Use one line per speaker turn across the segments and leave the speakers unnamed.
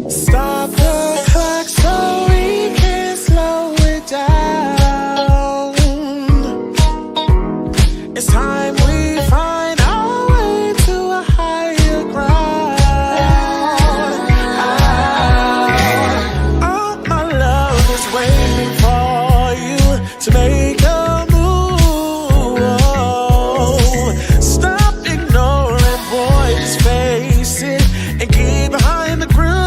Stop the clock so we can slow it down. It's time we find our way to a higher ground. All my love is waiting for you to make a move. Stop ignoring boys' faces and get behind the groove.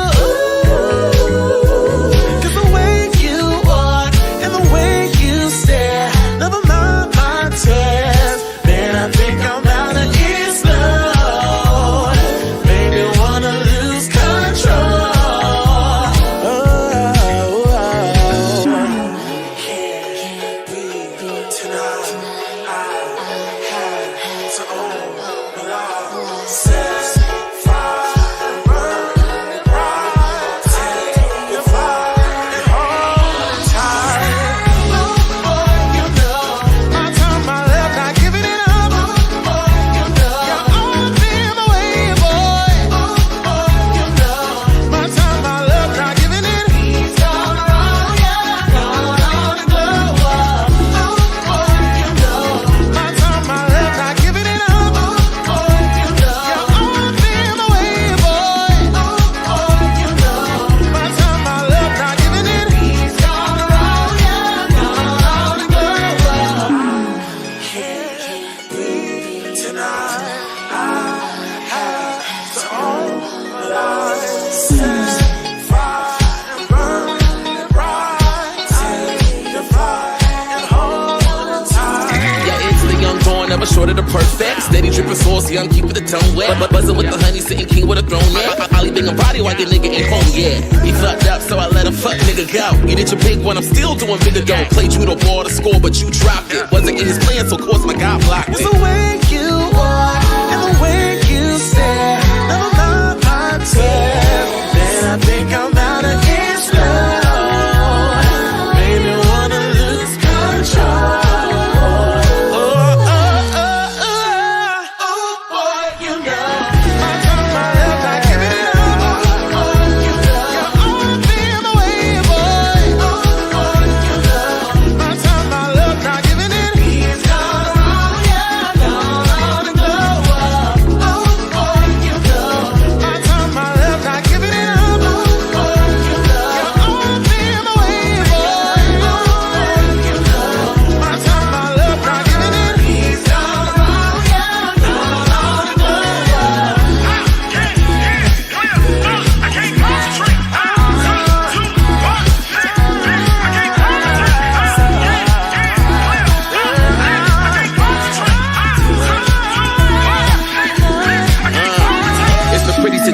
Short of the perfect, steady dripping sauce, young, keeping the tongue wet. But buzzing with the honey, sitting king with a throne, yeah. I leave a body while your nigga ain't home, yeah. He fucked up, so I let a fuck nigga go. You did your big one, I'm still doing bigger dough. Played you the ball to score, but you dropped it. Wasn't in his plan, so of course my guy blocked it.
It's the way you walk and the way you stare. Never mind my tear. Then I think I'm out of his love. Maybe wanna lose control.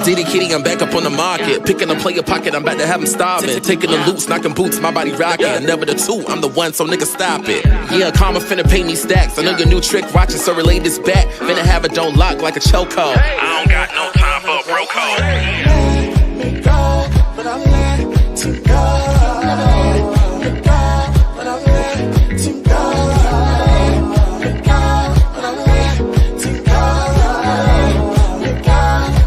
Diddy kitty, I'm back up on the market. Picking a player pocket, I'm about to have him starving. Taking the loops, knocking boots, my body rocking. Never the two, I'm the one, so nigga stop it. Yeah, karma finna pay me stacks. I know your new trick, watching, so relay this back. Finna have it don't lock like a chokehold.
I don't got no time for a bro code.
Let me go, but I let you go. Let me go, but I let you go. Let me go, but I let you go. Let me go,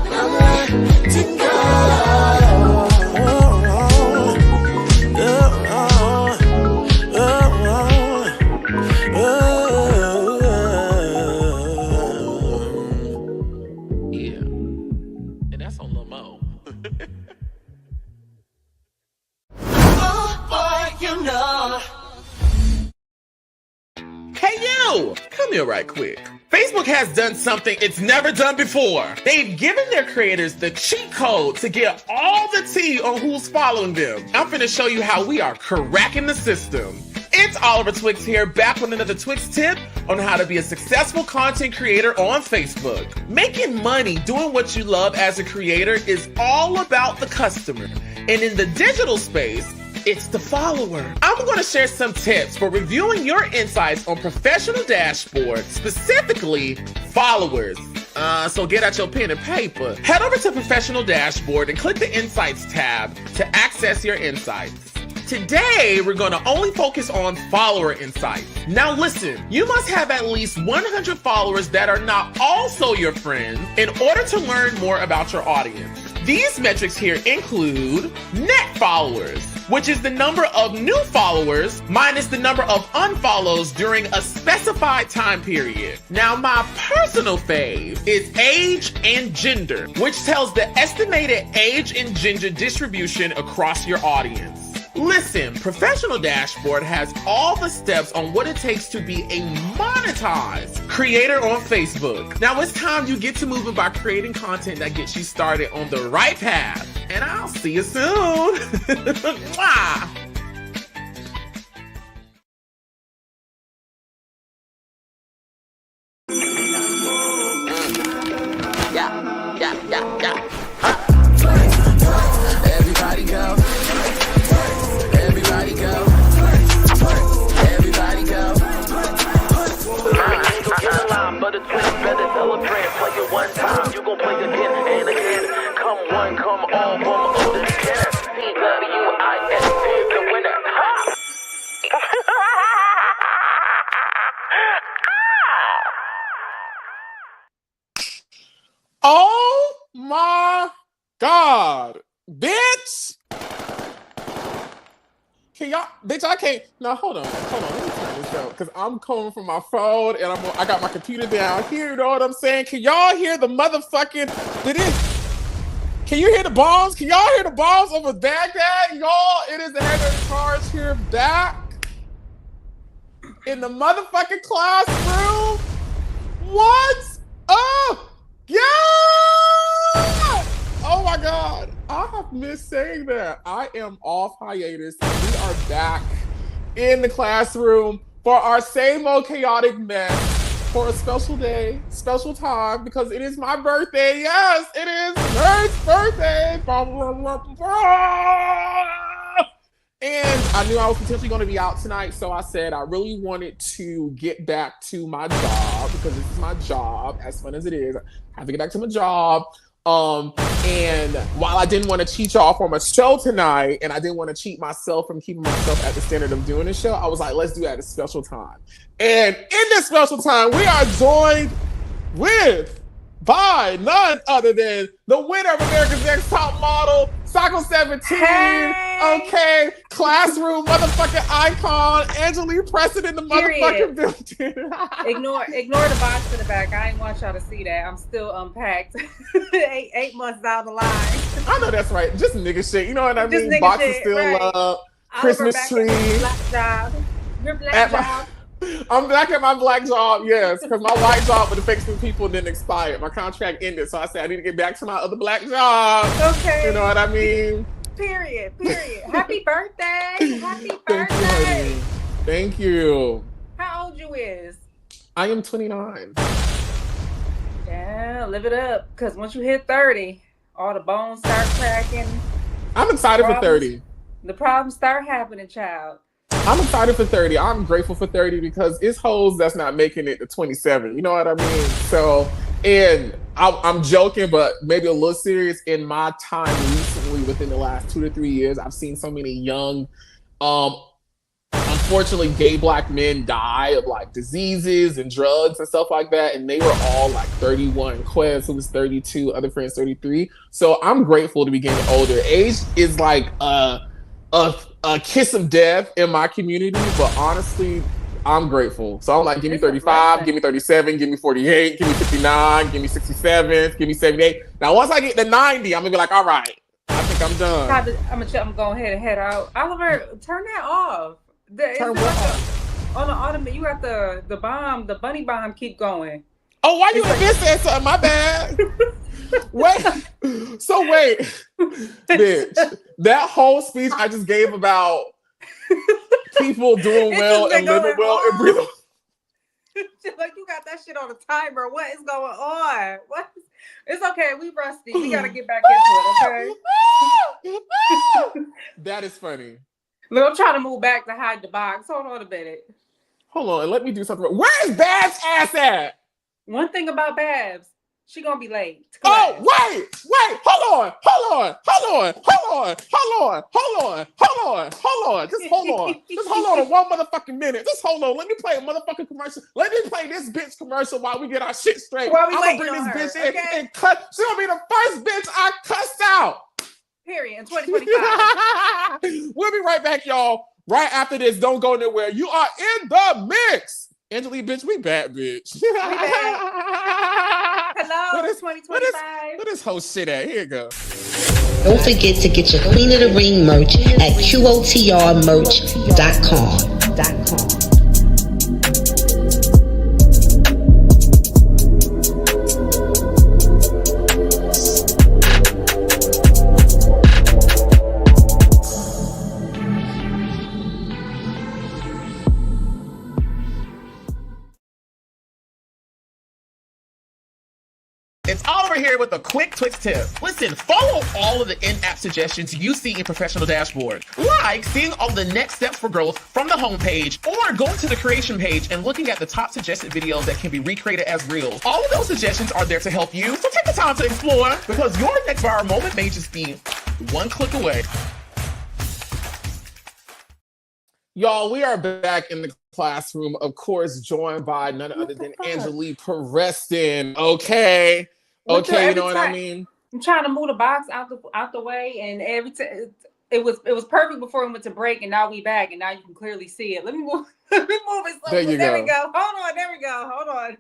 but I let you go.
Yeah, and that's on Lamar.
Oh boy, you know.
Hey you! Come here right quick. Facebook has done something it's never done before. They've given their creators the cheat code to get all the tea on who's following them. I'm finna show you how we are cracking the system. It's Oliver Twix here, back with another Twix tip on how to be a successful content creator on Facebook. Making money doing what you love as a creator is all about the customer. And in the digital space, it's the follower. I'm going to share some tips for reviewing your insights on professional dashboards, specifically followers. So get out your pen and paper. Head over to Professional Dashboard and click the Insights tab to access your insights. Today, we're going to only focus on follower insights. Now listen, you must have at least 100 followers that are not also your friends in order to learn more about your audience. These metrics here include net followers, which is the number of new followers minus the number of unfollows during a specified time period. Now, my personal fave is age and gender, which tells the estimated age and gender distribution across your audience. Listen, Professional Dashboard has all the steps on what it takes to be a monetized creator on Facebook. Now it's time you get to moving by creating content that gets you started on the right path. And I'll see you soon. Mwah.
Everybody go. Everybody go. Everybody go.
I ain't gon' get a line, but it's better celebrate. Play it one time, you gon' play again and again. Come one, come all, from other tennis. CWIS is the winner. Ha!
Oh my God, bitch! Can y'all, bitch? I can't. No, hold on. Let me turn this up because I'm coming from my phone and I got my computer down here. You know what I'm saying? Can y'all hear the motherfucking? Can you hear the bombs? Can y'all hear the bombs over Baghdad? Y'all, it is the head of charge here back in the motherfucking classroom. What's up? Yeah! Oh my God. I have missed saying that. I am off hiatus. We are back in the classroom for our same old chaotic mess for a special day, special time, because it is my birthday. Yes, it is Nert's birthday. And I knew I was potentially going to be out tonight, so I said I really wanted to get back to my job because this is my job, as fun as it is. I have to get back to my job. And while I didn't want to cheat y'all from a show tonight, and I didn't want to cheat myself from keeping myself at the standard of doing the show, I was like, let's do that at a special time. And in this special time, we are joined by none other than the winner of America's Next Top Model, Psycho 17, okay, classroom motherfucking icon, Angelique Preston in the motherfucking building.
Ignore the box in the back. I ain't want y'all to see that. I'm still unpacked. eight months down the line.
I know that's right. Just nigga shit. You know what I
Just
mean?
nigga
Boxes
shit,
still
right.
up.
Oliver
Christmas
back at his
tree.
black job. Your black
At
job.
I'm back at my black job, yes, because my white job with the fixing people didn't expire. My contract ended, so I said I need to get back to my other black job.
Okay.
You know what I mean?
Period. Happy birthday. Happy
Thank you,
birthday.
honey. Thank you.
How old you is?
I am 29.
Yeah, live it up. Because once you hit 30, all the bones start cracking.
I'm excited for 30.
The problems start happening, child.
I'm excited for 30. I'm grateful for 30 because it's hoes that's not making it to 27. You know what I mean? So, and I'm joking, but maybe a little serious. In my time recently, within the last 2 to 3 years, I've seen so many young, unfortunately, gay black men die of like diseases and drugs and stuff like that. And they were all like 31. Quez, who was 32, other friends 33. So I'm grateful to be getting older. Age is like a kiss of death in my community, but honestly, I'm grateful. So I'm like, give me 35, give me 37, give me 48, give me 59, give me 67, give me 78. Now, once I get to 90, I'm gonna be like, all right, I think I'm done.
I'm gonna go ahead and head out. Oliver, turn that off.
Turn what off?
On the ottoman, you got the bomb, the bunny bomb keep going.
Oh, why you in this something? My bad. Wait, bitch, that whole speech I just gave about people doing well and living well and breathing.
Like you got that shit on a timer. What is going on? What? It's okay. We rusty. We gotta get back into it. Okay.
That is funny.
Look, I'm trying to move back to hide the box. Hold on a minute.
Hold on, let me do something. Where is Babs' ass at?
One thing about Babs, She gonna be late.
Oh, wait, hold on. Just hold on one motherfucking minute. Just hold on. Let me play a motherfucking commercial. Let me play this bitch commercial while we get our shit straight.
While we
I'm gonna
waiting
bring
on
this
her,
bitch in
okay?
and cut. She's gonna be the first bitch I cussed out.
Period. In 2025.
We'll be right back, y'all. Right after this, don't go nowhere. You are in the mix. Angelique, bitch, we bad, bitch.
We back. Hello,
What is
2025.
What is whole shit at? Here you go.
Don't forget to get your Queen of the Ring merch at QOTRmerch.com.
It's Oliver here with a quick Twix tip. Listen, follow all of the in-app suggestions you see in Professional Dashboard. Like seeing all the next steps for growth from the homepage, or going to the creation page and looking at the top suggested videos that can be recreated as reels. All of those suggestions are there to help you, so take the time to explore, because your next viral moment may just be one click away. Y'all, we are back in the classroom, of course, joined by none other than Angelique Preston. Okay, you know what I mean?
I'm trying to move the box out the way, and every time it was perfect before we went to break, and now we back, and now you can clearly see it. Let me move it.
There you go.
We go. Hold on.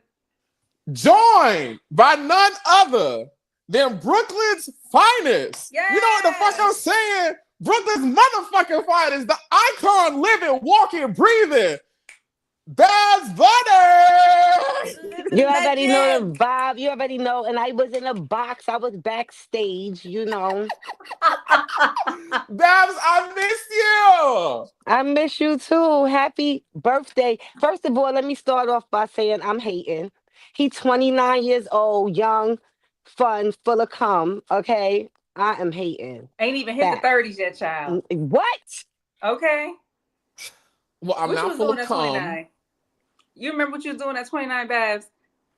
Joined by none other than Brooklyn's finest.
Yes.
You know what the fuck I'm saying? Brooklyn's motherfucking finest, the icon, living, walking, breathing. Babs Butter!
You already know the vibe. You already know. And I was in a box. I was backstage, you know.
Babs, I miss you.
I miss you too. Happy birthday. First of all, let me start off by saying I'm hating. He's 29 years old, young, fun, full of cum. Okay? I am hating.
Ain't even hit the 30s yet, child.
What?
Okay.
Well, I'm
what
not
you was
full
doing
of
at
cum.
29? You remember what you was doing at 29, Babs?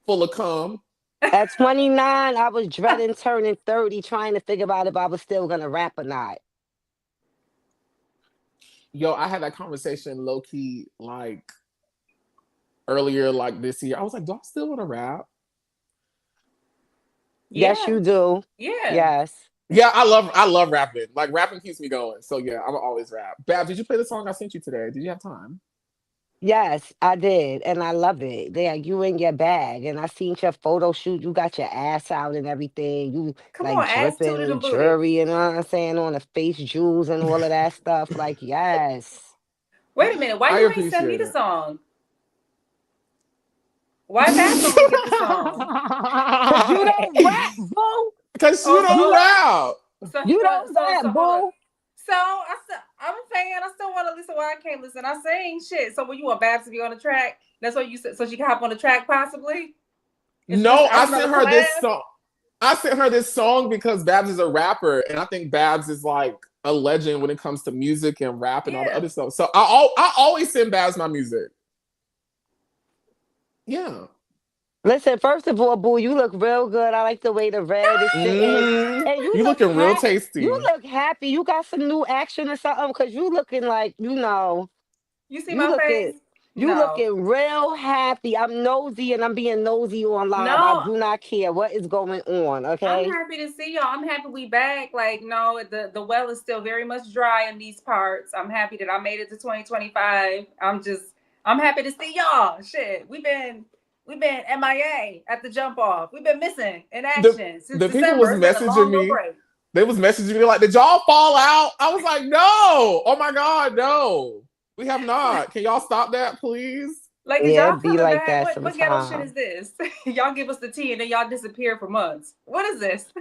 Full of cum.
At 29, I was dreading turning 30, trying to figure out if I was still going to rap or not.
Yo, I had that conversation low-key, like, earlier, like, this year. I was like, do I still want to rap?
Yes, you do.
Yeah.
Yes.
Yeah, I love rapping. Like, rapping keeps me going. So, yeah, I'm always rap. Babs, did you play the song I sent you today? Did you have time?
Yes, I did. And I love it. There, you in your bag. And I seen your photo shoot. You got your ass out and everything. You
Come
like
on, ass
dripping
tooted and
with
booted.
jewelry, you know what I'm saying, on the face jewels and all of that stuff. Like, yes.
Wait a minute. Why you ain't send me the
it.
song? Why Babs don't get the song?
Because you don't rap, boo.
Because you don't rap.
So
You don't rap, boo.
So I'm saying I still want to listen. Why I can't listen? I sing shit. So when you want Babs to be on the track, that's what you said. So she can hop on the track, possibly.
No, I sent her this song. I sent her this song because Babs is a rapper, and I think Babs is like a legend when it comes to music and rap and all the other stuff. So I always send Babs my music. Yeah.
Listen, first of all, boo, you look real good. I like the way the red is sitting.
Mm-hmm.
And
you looking real tasty.
You look happy. You got some new action or something because you looking like, you know.
You see my face?
You looking real happy. I'm nosy and I'm being nosy on live. I do not care what is going on, okay?
I'm happy to see y'all. I'm happy we back. Like, no, the well is still very much dry in these parts. I'm happy that I made it to 2025. I'm happy to see y'all. Shit, we've been MIA at the jump off. We've been missing in action since
the
December.
people was messaging me. They was messaging me like, did y'all fall out? I was like, no. Oh my God, no. We have not. Can y'all stop that, please?
Like, did y'all
be like
back?
that
What ghetto shit is this? Y'all give us the tea and then y'all disappear for months. What is this?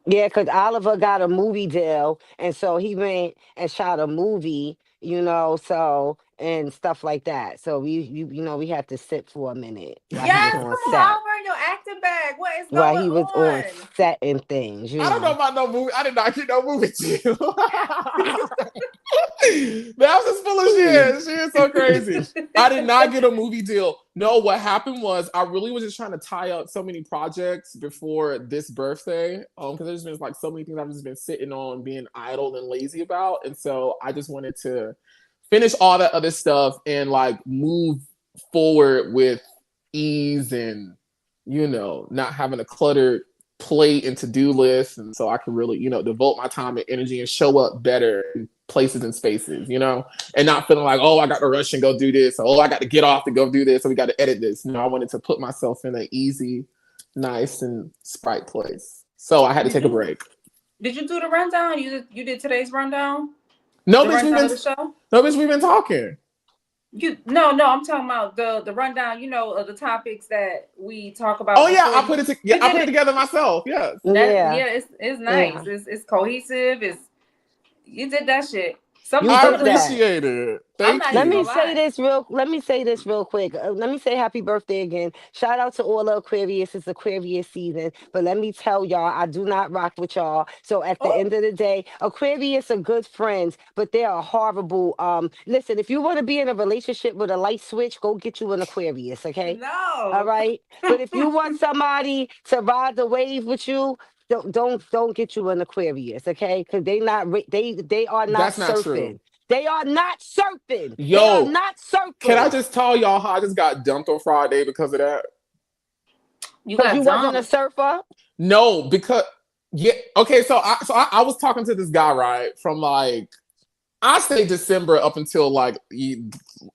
Yeah, because Oliver got a movie deal, and so he went and shot a movie, you know, so and stuff like that. So we had to sit for a minute.
Yes, come on, Oliver, your acting bag. What is going on?
While he was on set and things.
I don't know about no movie. I did not get no movie deal. That was just full of shit. She is so crazy. I did not get a movie deal. No, what happened was I really was just trying to tie up so many projects before this birthday. Because there's been like so many things I've just been sitting on, being idle and lazy about. And so I just wanted to finish all that other stuff and like move forward with ease and, you know, not having a cluttered plate and to-do list. And so I can really, you know, devote my time and energy and show up better in places and spaces, you know, and not feeling like, oh, I got to rush and go do this. Or, oh, I got to get off to go do this. So we got to edit this. No, I wanted to put myself in an easy, nice and sprite place. So I had to take a break.
Did you do the rundown? You did today's rundown?
No,
the
bitch,
rundown of the show?
No, bitch, we've been talking.
No, I'm talking about the rundown, you know, of the topipics that we talk about.
Oh yeah, I put it together myself. Yes.
It's nice. Yeah. It's cohesive. You did that shit.
I appreciate it. Thank you.
Let me say this real quick. Let me say happy birthday again. Shout out to all the Aquarius. It's Aquarius season. But let me tell y'all, I do not rock with y'all. So at the end of the day, Aquarius are good friends, but they are horrible. Listen, if you want to be in a relationship with a light switch, go get you an Aquarius, okay?
No.
All right. But if you want somebody to ride the wave with you, don't get you an Aquarius, okay? Because they are not
That's not
surfing.
True.
They are not surfing.
Yo,
they are not surfing.
Can I just tell y'all how I just got dumped on Friday because of that?
You
wasn't a surfer?
No, because okay. So I was talking to this guy, right? From like I stayed December up until like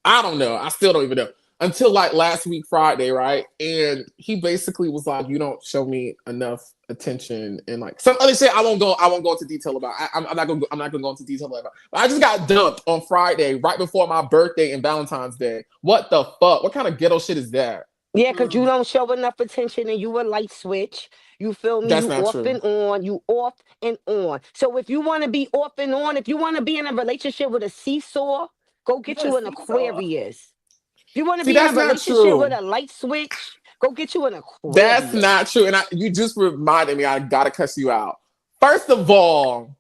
I don't know. I still don't even know. Until like last week Friday, right? And he basically was like, "You don't show me enough attention," and like some other shit. I won't go into detail about. I'm not gonna go into detail about. But I just got dumped on Friday, right before my birthday and Valentine's Day. What the fuck? What kind of ghetto shit is that?
Yeah, because you don't show enough attention, and you a light switch. You feel me?
That's
you
not
off
true.
and on. You off and on. So if you want to be off and on, if you want to be in a relationship with a seesaw, go get you an Aquarius. If you want to be in a relationship with a light switch, go get you an Aquarius.
That's not true. And you just reminded me, I gotta cuss you out. First of all,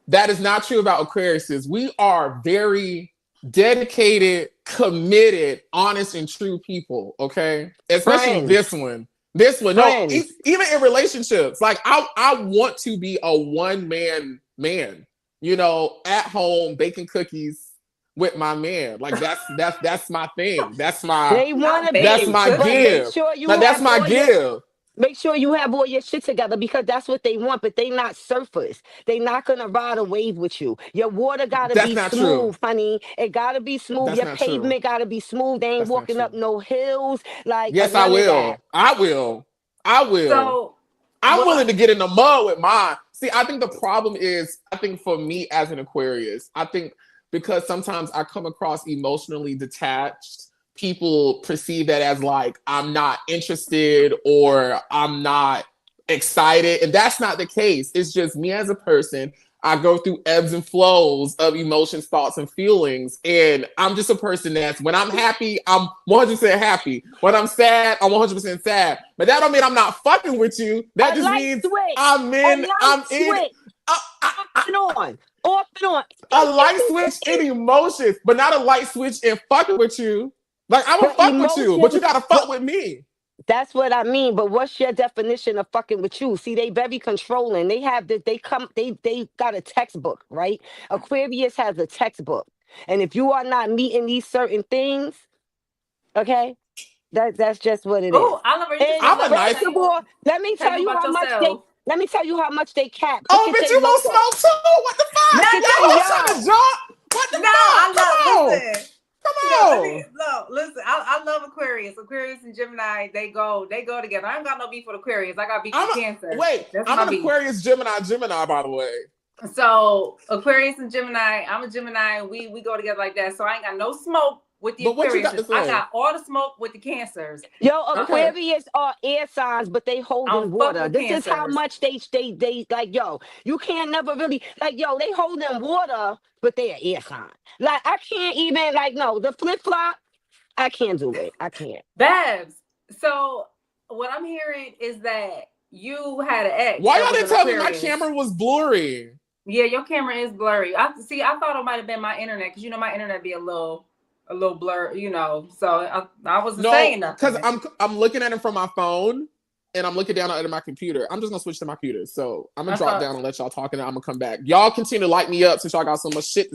that is not true about Aquariuses. We are very dedicated, committed, honest, and true people, okay? Especially this one. This one. No, even in relationships. Like, I want to be a one-man man, you know, at home, baking cookies with my man. Like that's my thing. That's my that's my give. That's my give.
Make sure you have all your shit together because that's what they want, but they not surfers. They not gonna ride a wave with you. Your water gotta be smooth, honey. It gotta be smooth. Your pavement gotta be smooth. They ain't walking up no hills. Like
yes, I will. I will. So, I'm willing to get in the mud with mine. See, I think the problem is, I think for me as an Aquarius, I think because sometimes I come across emotionally detached, people perceive that as like, I'm not interested or I'm not excited. And that's not the case. It's just me as a person. I go through ebbs and flows of emotions, thoughts, and feelings. And I'm just a person that's, when I'm happy, I'm 100% happy. When I'm sad, I'm 100% sad. But that don't mean I'm not fucking with you. That just means I'm in.
Off and on.
A light switch in emotions, but not a light switch in fucking with you. Like, I will fuck with you, but you gotta fuck with me.
That's what I mean. But what's your definition of fucking with you? See, they very controlling. They have they got a textbook, right? Aquarius has a textbook. And if you are not meeting these certain things, okay, that's just what it is.
Oh, I love it.
First of all, let me tell you how much they cap.
Oh, bitch, you won't smoke too? What the fuck? What the fuck? Come on.
Listen, I love Aquarius. Aquarius and Gemini, they go together. I ain't got no beef with Aquarius. I got beef with Cancer.
Wait, I'm an Aquarius, Gemini, by the way.
So Aquarius and Gemini, I'm a Gemini, and we go together like that. So I ain't got no smoke with the Aquarius. I got all the smoke with the Cancers.
Yo, Aquarius are air signs, but they hold in water. This is how much they like, yo, you can't never really, like, yo, they hold in water, but they are air sign. Like, I can't even, like, no, the flip-flop, I can't do it. I can't.
Babs, so what I'm hearing is that you had an ex.
Why y'all didn't tell me my camera was blurry?
Yeah, your camera is blurry. I thought it might have been my internet because my internet be a little blur. So I wasn't
No,
saying
because
nothing.
I'm looking at it from my phone and I'm looking down at my computer. I'm just gonna switch to my computer. So I'm gonna
I
drop
thought
down and let y'all talk, and then I'm gonna come back. Y'all continue to light me up since y'all got so much shit.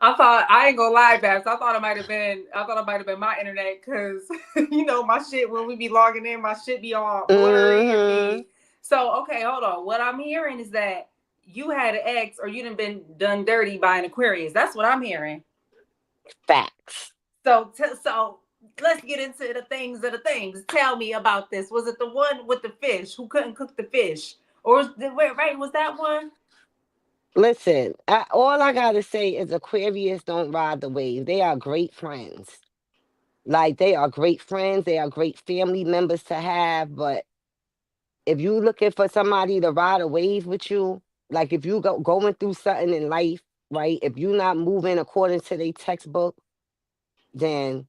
I ain't gonna lie, Babs. I thought it might have been my internet because my shit when we be logging in, my shit be all blurry and
Mm-hmm.
be. So okay, hold on. What I'm hearing is that you had an ex or you been done dirty by an Aquarius. That's what I'm hearing.
Facts.
So let's get into the things of the things. Tell me about this. Was it the one with the fish who couldn't cook the fish, or was that one?
Listen, all I gotta say is Aquarius don't ride the wave. They are great friends. Like they are great friends. They are great family members to have. But if you looking for somebody to ride a wave with you, like if you going through something in life, right? If you're not moving according to their textbook, then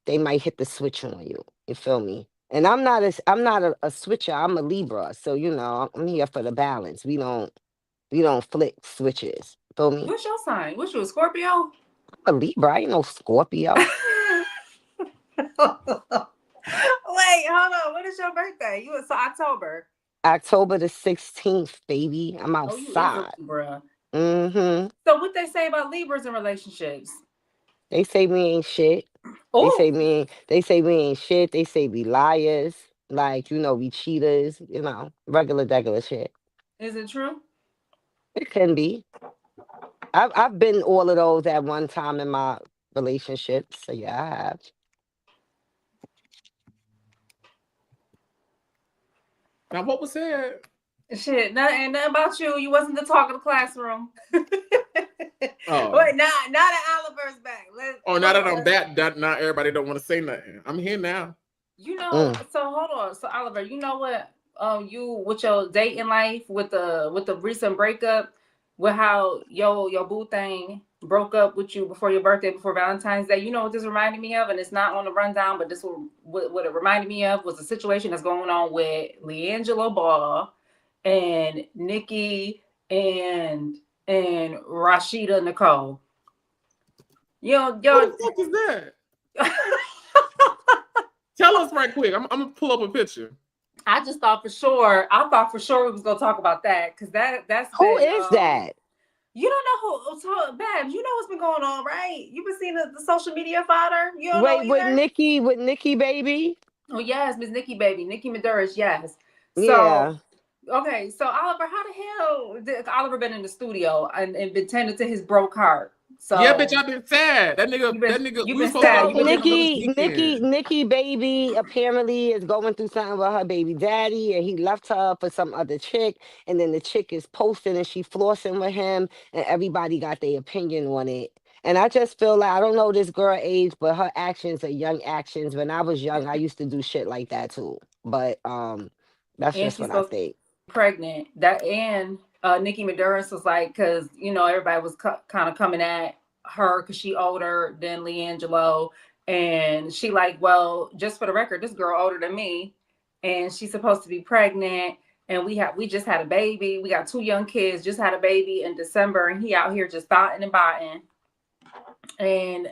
they might hit the switch on you. You feel me? And I'm not a switcher. I'm a Libra, so I'm here for the balance. We don't flick switches. Feel me?
What's your sign? What's you, a Scorpio?
I'm a Libra. I ain't no Scorpio.
Wait, hold on. When is your birthday? You it's October.
October the 16th, baby. I'm
Oh, you is a
outside.
Libra.
Mm-hmm.
So what they say about Libras in relationships?
They say we ain't shit. They say
Oh,
we ain't shit. They say we liars. Like, we cheaters, regular degular shit.
is it true?
It can be. I've been all of those at one time in my relationships. So yeah, I have.
Now, what was said?
Shit, nothing about you. You wasn't the talk of the classroom.
Oh,
Wait, now that Oliver's back.
oh, now that I'm that not everybody don't want to say nothing. I'm here now.
Mm.
So hold on. So Oliver, you know what? You with your dating life with the recent breakup, with how your boo thing broke up with you before your birthday, before Valentine's Day. You know what this reminded me of, and it's not on the rundown, but what it reminded me of was a situation that's going on with LeAngelo Ball and Nikki and Rashida Nicole.
Who
Yo.
the fuck is that? Tell us right quick. I'm gonna pull up a picture.
I thought for sure we was gonna talk about that because that's
Who
been
is that?
you don't know who so Babs, you know what's been going on, right? You've been seeing the social media fodder. You don't know
Wait,
either.
With Nikki, baby?
Oh yes, Miss Nikki baby, Nikki Maduris, yes. So
Yeah.
okay, so Oliver, how the hell did Oliver been in the studio and been tending to his broke heart?
Yeah, bitch,
So
I've been sad. That nigga,
you've
we were
been
supposed to
sad,
go
you've
to
been
dinner
dealing with
this weekend.
Nikki baby apparently is going through something with her baby daddy, and he left her for some other chick, and then the chick is posting and she flossing with him, and everybody got their opinion on it. And I just feel like I don't know this girl age, but her actions are young actions. When I was young, I used to do shit like that too. But that's
and
just
she's
what I
supposed
think.
pregnant. That and Nikki Maduris was like, because everybody was kind of coming at her because she older than LeAngelo, and she like, well, just for the record, this girl older than me, and she's supposed to be pregnant, and we just had a baby. We got two young kids, just had a baby in December, and he out here just thotting and botting, and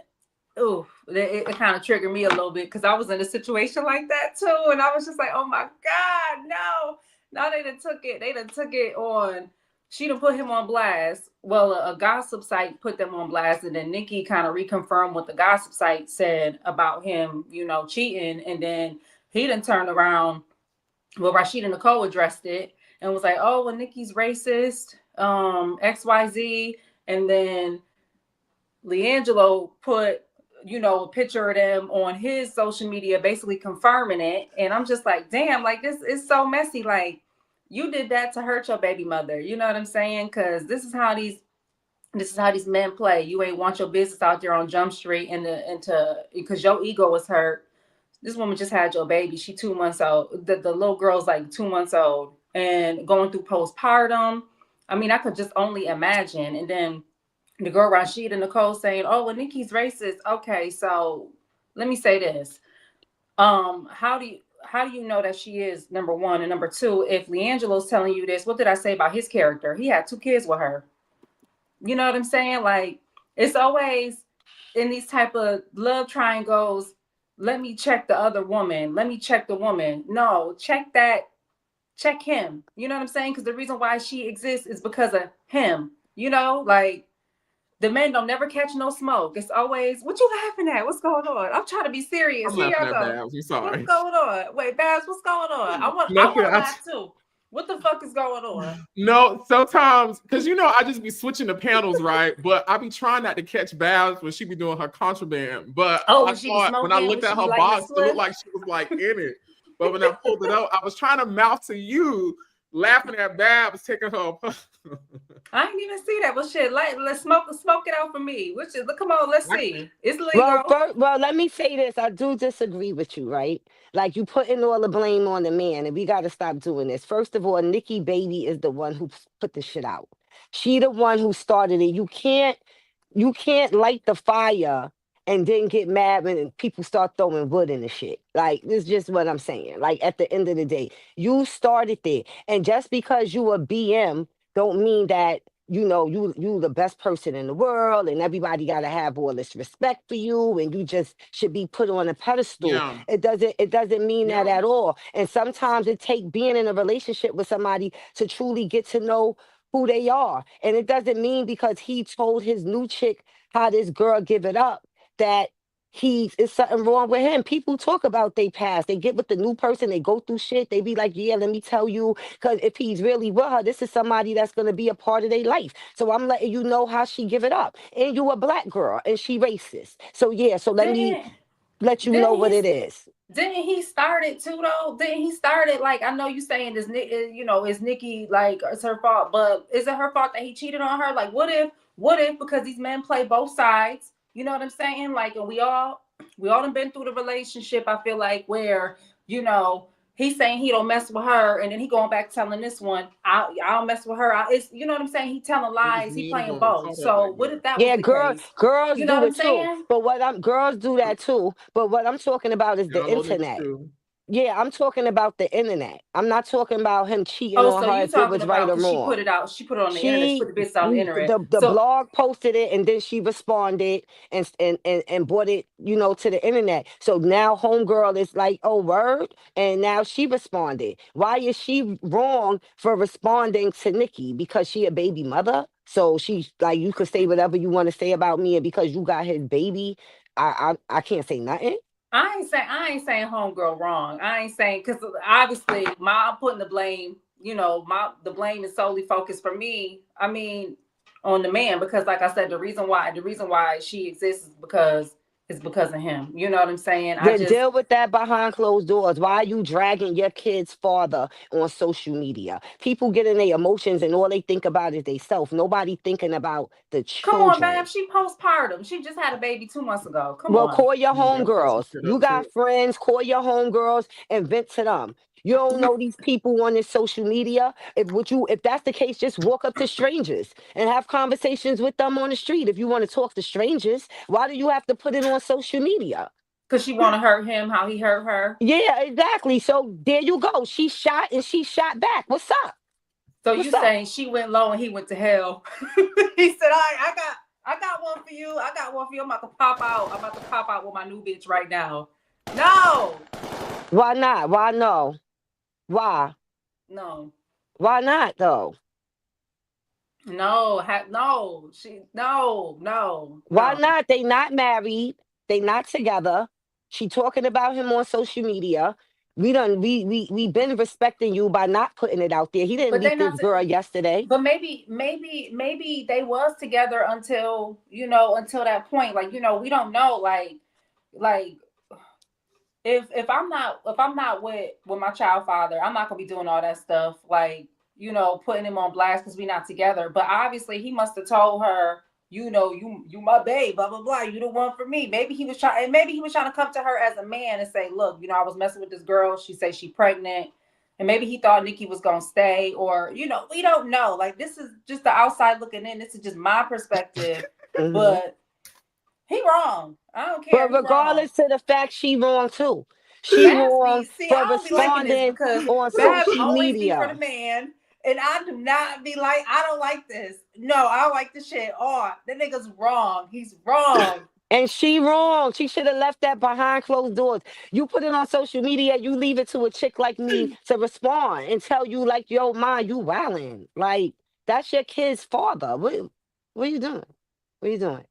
ooh, it kind of triggered me a little bit because I was in a situation like that too, and I was just like, oh my god, no. Now they done took it. They done took it on. She done put him on blast. Well, a gossip site put them on blast, and then Nikki kind of reconfirmed what the gossip site said about him, cheating, and then he done turned around. Well, Rashida Nicole addressed it and was like, "Oh, well, Nikki's racist, XYZ," and then LeAngelo put, a picture of them on his social media, basically confirming it. And I'm just like, damn, like this is so messy. Like you did that to hurt your baby mother. You know what I'm saying? Because this is how these men play. You ain't want your business out there on Jump Street into because your ego was hurt. This woman just had your baby. She 2 months old. The little girl's like 2 months old and going through postpartum. I mean, I could just only imagine. And then the girl Rashida Nicole saying, "Oh, well, Nikki's racist." Okay, so let me say this: how do you? how do you know that she is, number one? And number two, if Leangelo's telling you this, what did I say about his character? He had 2 kids with her. You know what I'm saying? Like, it's always in these type of love triangles, let me check the other woman. Let me check the woman. No, check him. You know what I'm saying? Because the reason why she exists is because of him. You know, like, the men don't never catch no smoke. It's always, what you laughing at? What's going on? I'm trying to be serious.
I'm
Here
laughing
y'all
at
go.
Babs. I'm sorry.
What's going on? Wait, Babs, what's going on? I want
Nothing.
to laugh too. What the fuck is going on?
No, sometimes, because I just be switching the panels, right? But I be trying not to catch Babs when she be doing her contraband. But
Oh,
I
when she be
thought
smoking,
when I looked
when
at
she be
her
lighting the
box, it looked
spliff?
like she was like in it. But when I pulled it out, I was trying to mouth to you, laughing at Babs taking her apart.
I didn't even see that. Well, shit, let's smoke it out for me. Which is, come on, let's see. It's legal.
Well, let me say this. I do disagree with you, right? Like, you putting all the blame on the man, and we got to stop doing this. First of all, Nikki Baby is the one who put the shit out. She the one who started it. You can't light the fire and then get mad when people start throwing wood in the shit. Like, this is just what I'm saying. Like, at the end of the day, you started there, and just because you a BM don't mean that you the best person in the world and everybody got to have all this respect for you and you just should be put on a pedestal.
Yeah.
It doesn't mean that
Yeah.
at all. And sometimes it take being in a relationship with somebody to truly get to know who they are. And it doesn't mean because he told his new chick how this girl give it up that he is something wrong with him. People talk about they past. They get with the new person, they go through shit. They be like, yeah, let me tell you, because if he's really with her, this is somebody that's gonna be a part of their life. So I'm letting you know how she give it up. And you a black girl and she racist. So yeah, so let me
Didn't
let you know
didn't
what
he
it is.
didn't he start it too though? Didn't he start it? Like, I know you saying this, is Nikki, like, it's her fault, but is it her fault that he cheated on her? Like, what if because these men play both sides? You know what I'm saying? Like, and we all done been through the relationship. I feel like where he's saying he don't mess with her, and then he going back telling this one, I don't mess with her. It's, you know what I'm saying? He telling
Niggas
lies. He
need to
playing
go and
both.
call that
So
like
what
that.
if that was
Yeah,
the case?
girls
You know
do
what I'm
it too.
saying?
But girls do that too. But what I'm talking about is the
Y'all know niggas
internet.
too.
Yeah, I'm talking about the internet. I'm not talking about him cheating
Oh,
on
so
her
you
if it
talking
was right
about
or
because
wrong.
she put it on the internet, she
She
put the business on the internet.
the
So
blog posted it and then she responded and brought it, to the internet. So now homegirl is like, oh, word, and now she responded. Why is she wrong for responding to Nikki? Because she a baby mother. So she's like, you could say whatever you want to say about me, and because you got his baby, I can't say nothing.
I ain't saying homegirl wrong. I ain't saying, because obviously I'm putting the blame, the blame is solely focused for me. I mean, on the man, because like I said, the reason why she exists is because of him. You know what I'm saying?
Then deal with that behind closed doors. Why are you dragging your kid's father on social media? People get in their emotions and all they think about is they self. Nobody thinking about the
Come on, babe.
children.
She postpartum. She just had a baby 2 months ago. Come
Well,
on.
call your
You gotta put some
homegirls.
shit
You
up
got
too.
friends, call your homegirls and vent to them. You don't know these people on this social media. If that's the case, just walk up to strangers and have conversations with them on the street. If you want to talk to strangers, why do you have to put it on social media?
Because she want to hurt him how he hurt her.
Yeah, exactly. So there you go. She shot and she shot back. What's up?
So you
What's up?
saying she went low and he went to hell? He said, I got one for you. I got one for you. I'm about to pop out. I'm about to pop out with my new bitch right now. No,
Why not? Why no? Why?
no,
Why not though?
no. No.
Why not? They not married. They not together. She talking about him on social media. We been respecting you by not putting it out there. He didn't
But they
meet
not.
this girl yesterday.
But maybe they was together until that point. Like, we don't know. Like if I'm not with my child father, I'm not gonna be doing all that stuff. Like, putting him on blast because we're not together. But obviously he must have told her, you my babe, blah blah blah. You the one for me. Maybe he was trying to come to her as a man and say, look, I was messing with this girl. She says she pregnant. And maybe he thought Nikki was gonna stay, or we don't know. Like, this is just the outside looking in. This is just my perspective.
Mhm.
But he wrong. I don't care.
But
He wrong.
regardless to the fact, she wrong too. She
Bass
wrong
be, see, I
for
don't be liking this
responding
because
on
Bab
social
always be for the
media.
man, and I do not be like, I don't like this. No, I don't like this shit. Oh, that nigga's wrong. He's wrong.
And she wrong. She should have left that behind closed doors. You put it on social media, you leave it to a chick like me to respond and tell you like, yo, ma, you wildin'. Like, that's your kid's father. What are you doing? What are you doing?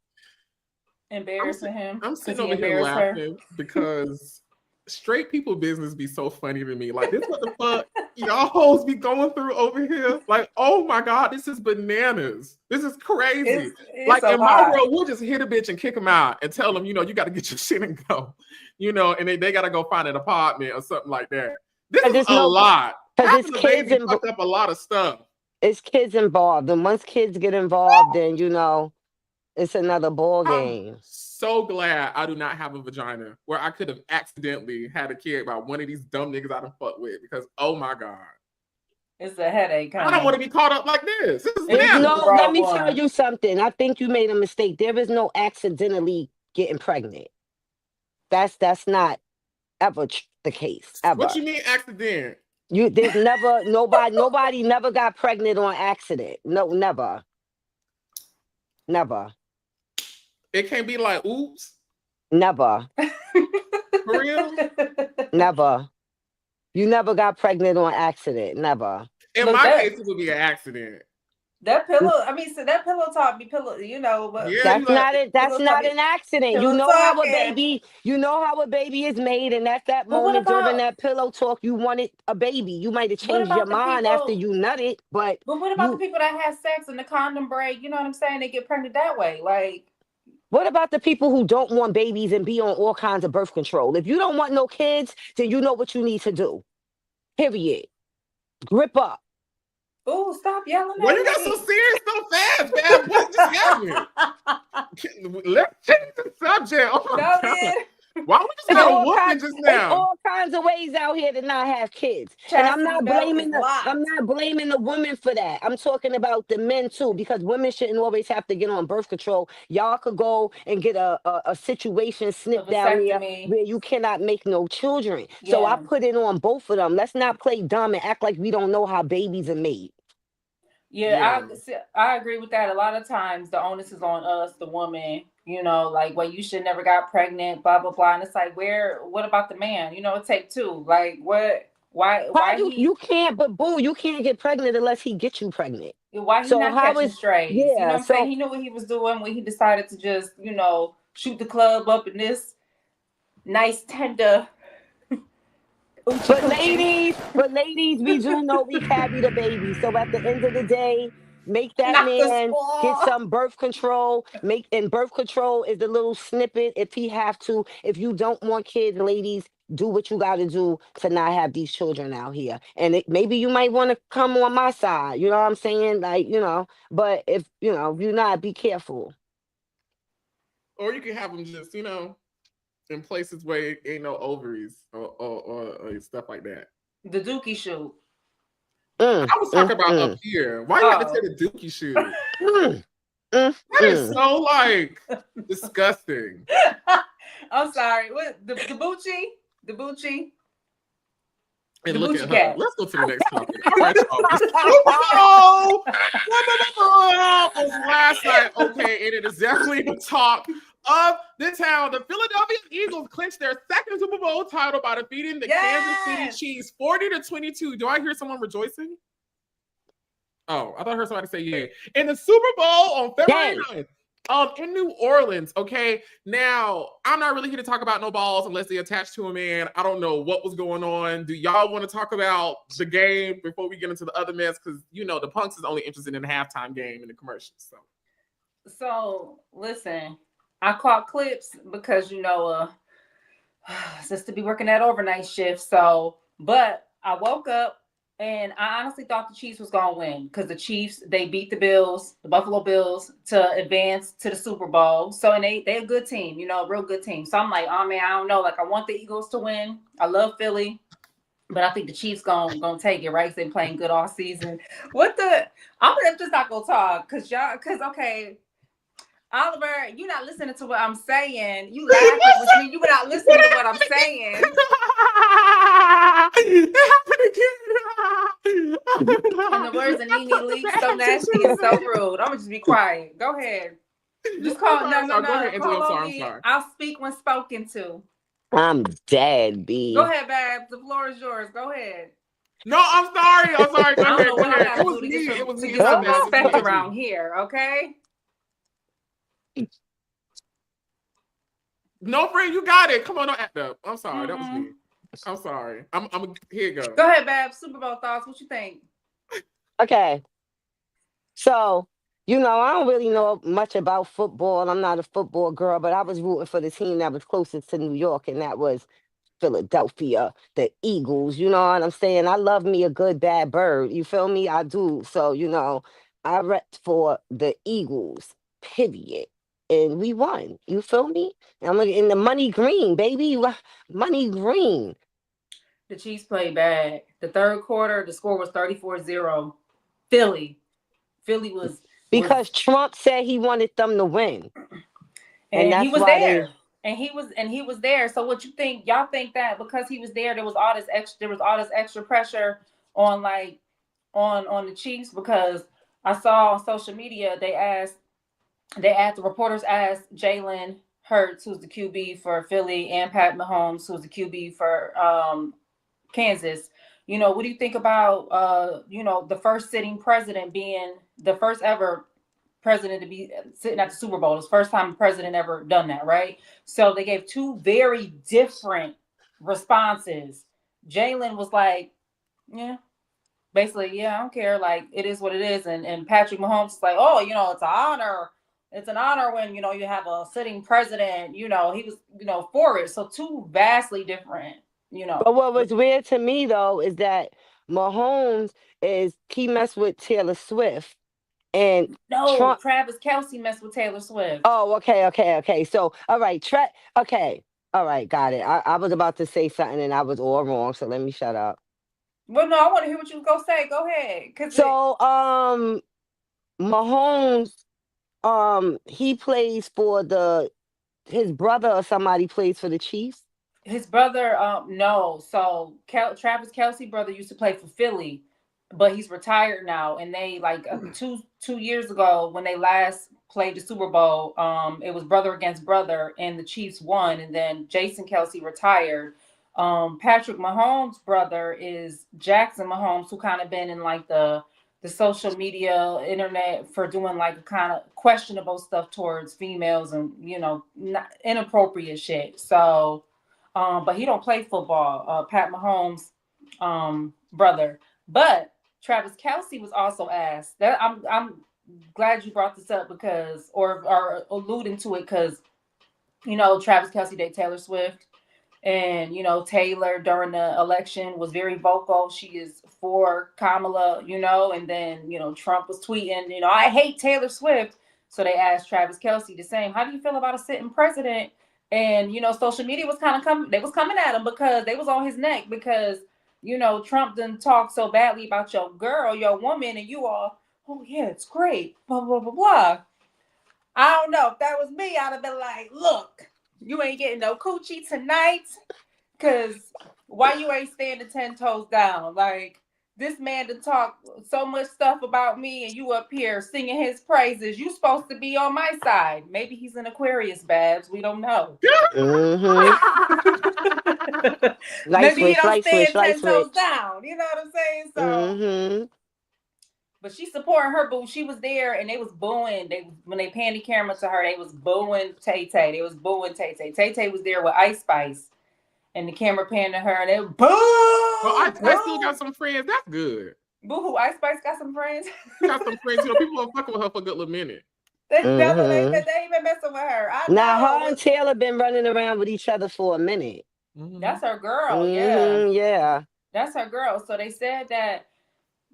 Embarrassing him.
I'm
'cause
sitting
he
over here
embarrassed her.
laughing because straight people business be so funny to me. Like, this what the fuck y'all hoes be going through over here? Like, oh my God, this is bananas. This is crazy.
It's
Like,
a
in my
lot.
world, we'll just hit a bitch and kick them out and tell them, you know, you got to get your shit and go. You know, and they got to go find an apartment or something like that. This is a lot.
Because it's
Having a
kids
baby fucked up a lot of stuff.
It's kids involved. And once kids get involved, then, you know, it's another ball game.
So glad I do not have a vagina where I could have accidentally had a kid by one of these dumb niggas I done fucked with because oh my God.
It's a headache.
I don't want to be caught up like this. This is
No, let me tell you something. I think you made a mistake. There is no accidentally getting pregnant. That's not ever the case. Ever.
What you mean accident?
There's never nobody never got pregnant on accident. No, never. Never.
It can't be like oops.
Never.
For real?
Never. You never got pregnant on accident. Never.
In my case, it would be an accident.
That pillow, I mean, so that pillow talk be pillow, you know, but
yeah,
that's not an accident. You know how a baby, is made, and at that moment during that pillow talk, you wanted a baby. You might have changed your mind after you nutted, but
what about the people that have sex and the condom break? You know what I'm saying? They get pregnant that way. Like,
what about the people who don't want babies and be on all kinds of birth control? If you don't want no kids, then you know what you need to do. Period. Grip up.
Oh, stop yelling at
me. You got so serious so fast, man. What just happened? Let's change the subject. Oh my God. Why would you say whooping just now?
There's all kinds of ways out here to not have kids. And I'm not blaming the women for that. I'm talking about the men too, because women shouldn't always have to get on birth control. Y'all could go and get a situation snipped down here where you cannot make no children. Yeah. So I put it on both of them. Let's not play dumb and act like we don't know how babies are made.
Yeah, I agree with that. A lot of times the onus is on us, the woman, you know, like, well, you should never got pregnant, blah, blah, blah. And it's like, what about the man? You know, it take two. Like, why
you can't, but boo, you can't get pregnant unless he gets you pregnant.
Why he not catching strays? Yeah, you know what I'm saying? He knew what he was doing when he decided to just, you know, shoot the club up in this nice, tender...
But ladies, we do know we carry the baby. So at the end of the day, make that man get some birth control. And birth control is the little snippet if he have to. If you don't want kids, ladies, do what you got to do to not have these children out here. And maybe you might want to come on my side. You know what I'm saying? Like, you know, but if you're not, be careful.
Or you can have them just, you know, in places where it ain't no ovaries or stuff like that.
The dookie shoot.
I was talking about up here. Why you have to say the dookie shoot? That is so like disgusting.
I'm sorry. What the Bucci? The Bucci?
And look at her. Let's go to the next topic. All right, was last night. Okay, and it is definitely the talk of the town. The Philadelphia Eagles clinched their second Super Bowl title by defeating the Kansas City Chiefs 40-22. Do I hear someone rejoicing? Oh, I thought I heard somebody say yeah. In the Super Bowl on February 9th. In New Orleans, okay? Now, I'm not really here to talk about no balls unless they attach to a man. I don't know what was going on. Do y'all want to talk about the game before we get into the other mess? Because, you know, the Punks is only interested in the halftime game and the commercials.
So listen, I caught clips because, you know, sister be working that overnight shift. So, but I woke up and I honestly thought the Chiefs was going to win because the Chiefs, they beat the Buffalo Bills to advance to the Super Bowl. So, and they a good team, you know, a real good team. So I'm like, oh man, I don't know. Like, I want the Eagles to win. I love Philly, but I think the Chiefs gonna take it, right? Because they're playing good all season. I'm just not going to talk because okay. Oliver, you're not listening to what I'm saying. You laughing, which means you're not listening to what I'm saying. In the words of Nene Leak, so nasty and so rude. I'm gonna just be quiet. Go ahead. Just call. No.
Go ahead, Angela.
Call
I'm
on
sorry.
me. I'll speak when spoken to.
I'm dead, B.
Go ahead, Babs. The floor is yours. Go ahead.
No, I'm sorry. Go
I don't
ahead.
know
Go
what I
ahead.
gotta
It was
do
me.
to
It was me.
get some
It was
respect
me.
around here, okay?
No, friend, you got it. Come on, don't act up. I'm sorry. That was me. I'm sorry. I'm here you go.
Go ahead, Babs. Super Bowl thoughts. What you think?
Okay. So, I don't really know much about football. I'm not a football girl, but I was rooting for the team that was closest to New York, and that was Philadelphia, the Eagles. You know what I'm saying? I love me a good bad bird. You feel me? I do. So, I rep for the Eagles, period. And we won. You feel me? I'm in the money green, baby. Money green.
The Chiefs played bad. The third quarter, the score was 34-0. Philly was
Because Trump said he wanted them to win.
and he
that's
was
why
there. And he was there. So what you think? Y'all think that because he was there, there was all this extra pressure on on the Chiefs? Because I saw on social media the reporters asked Jalen Hurts, who's the QB for Philly, and Pat Mahomes, who's the QB for Kansas. What do you think about the first sitting president being the first ever president to be sitting at the Super Bowl? It's the first time a president ever done that, right? So they gave two very different responses. Jalen was like, yeah, basically, yeah, I don't care. Like, it is what it is. And Patrick Mahomes is like, oh, it's an honor. It's an honor when, you have a sitting president. He was, for it. So two vastly different,
But what was weird to me though is that Mahomes he messed with Taylor Swift and
No,
Trump.
Travis Kelce messed with Taylor Swift.
Oh, okay. So, all right, okay, all right, got it. I was about to say something and I was all wrong, so let me shut up.
Well, no, I want to hear what you was gonna say. Go ahead.
So, Mahomes, he plays for his brother or somebody plays for the Chiefs.
His brother, no. So Travis Kelce brother used to play for Philly, but he's retired now. And they like 2 years ago when they last played the Super Bowl, it was brother against brother, and the Chiefs won. And then Jason Kelce retired. Patrick Mahomes' brother is Jackson Mahomes, who kind of been in like the social media internet for doing like kind of questionable stuff towards females and inappropriate shit. So. But he don't play football. Pat Mahomes' brother. But Travis Kelce was also asked. That I'm glad you brought this up because, or alluding to it because, Travis Kelce dated Taylor Swift, and Taylor during the election was very vocal. She is for Kamala, and then Trump was tweeting, I hate Taylor Swift. So they asked Travis Kelce the same. How do you feel about a sitting president? And social media was kind of coming at him because they was on his neck because Trump didn't talk so badly about your girl, your woman, and you all, oh yeah, it's great, blah blah blah blah. I don't know if that was me, I'd have been like, look, you ain't getting no coochie tonight, cause why you ain't standing 10 toes down? Like, this man to talk so much stuff about me and you up here singing his praises. You supposed to be on my side. Maybe he's an Aquarius, Babs. We don't know. Maybe he don't stand 10 toes down. You know what I'm saying? So, but she's supporting her boo. She was there and they was booing. When they panned the camera to her, they was booing Tay Tay. They was booing Tay Tay. Tay Tay was there with Ice Spice. And the camera panned to her and they boo.
Well, I still got some friends. That's good.
Boo-hoo, Ice Spice got some friends.
Got some friends. People are fucking with her for a good little minute.
They ain't been messing with her.
Now her and Taylor been running around with each other for a minute.
That's her girl.
Yeah.
That's her girl. So they said that,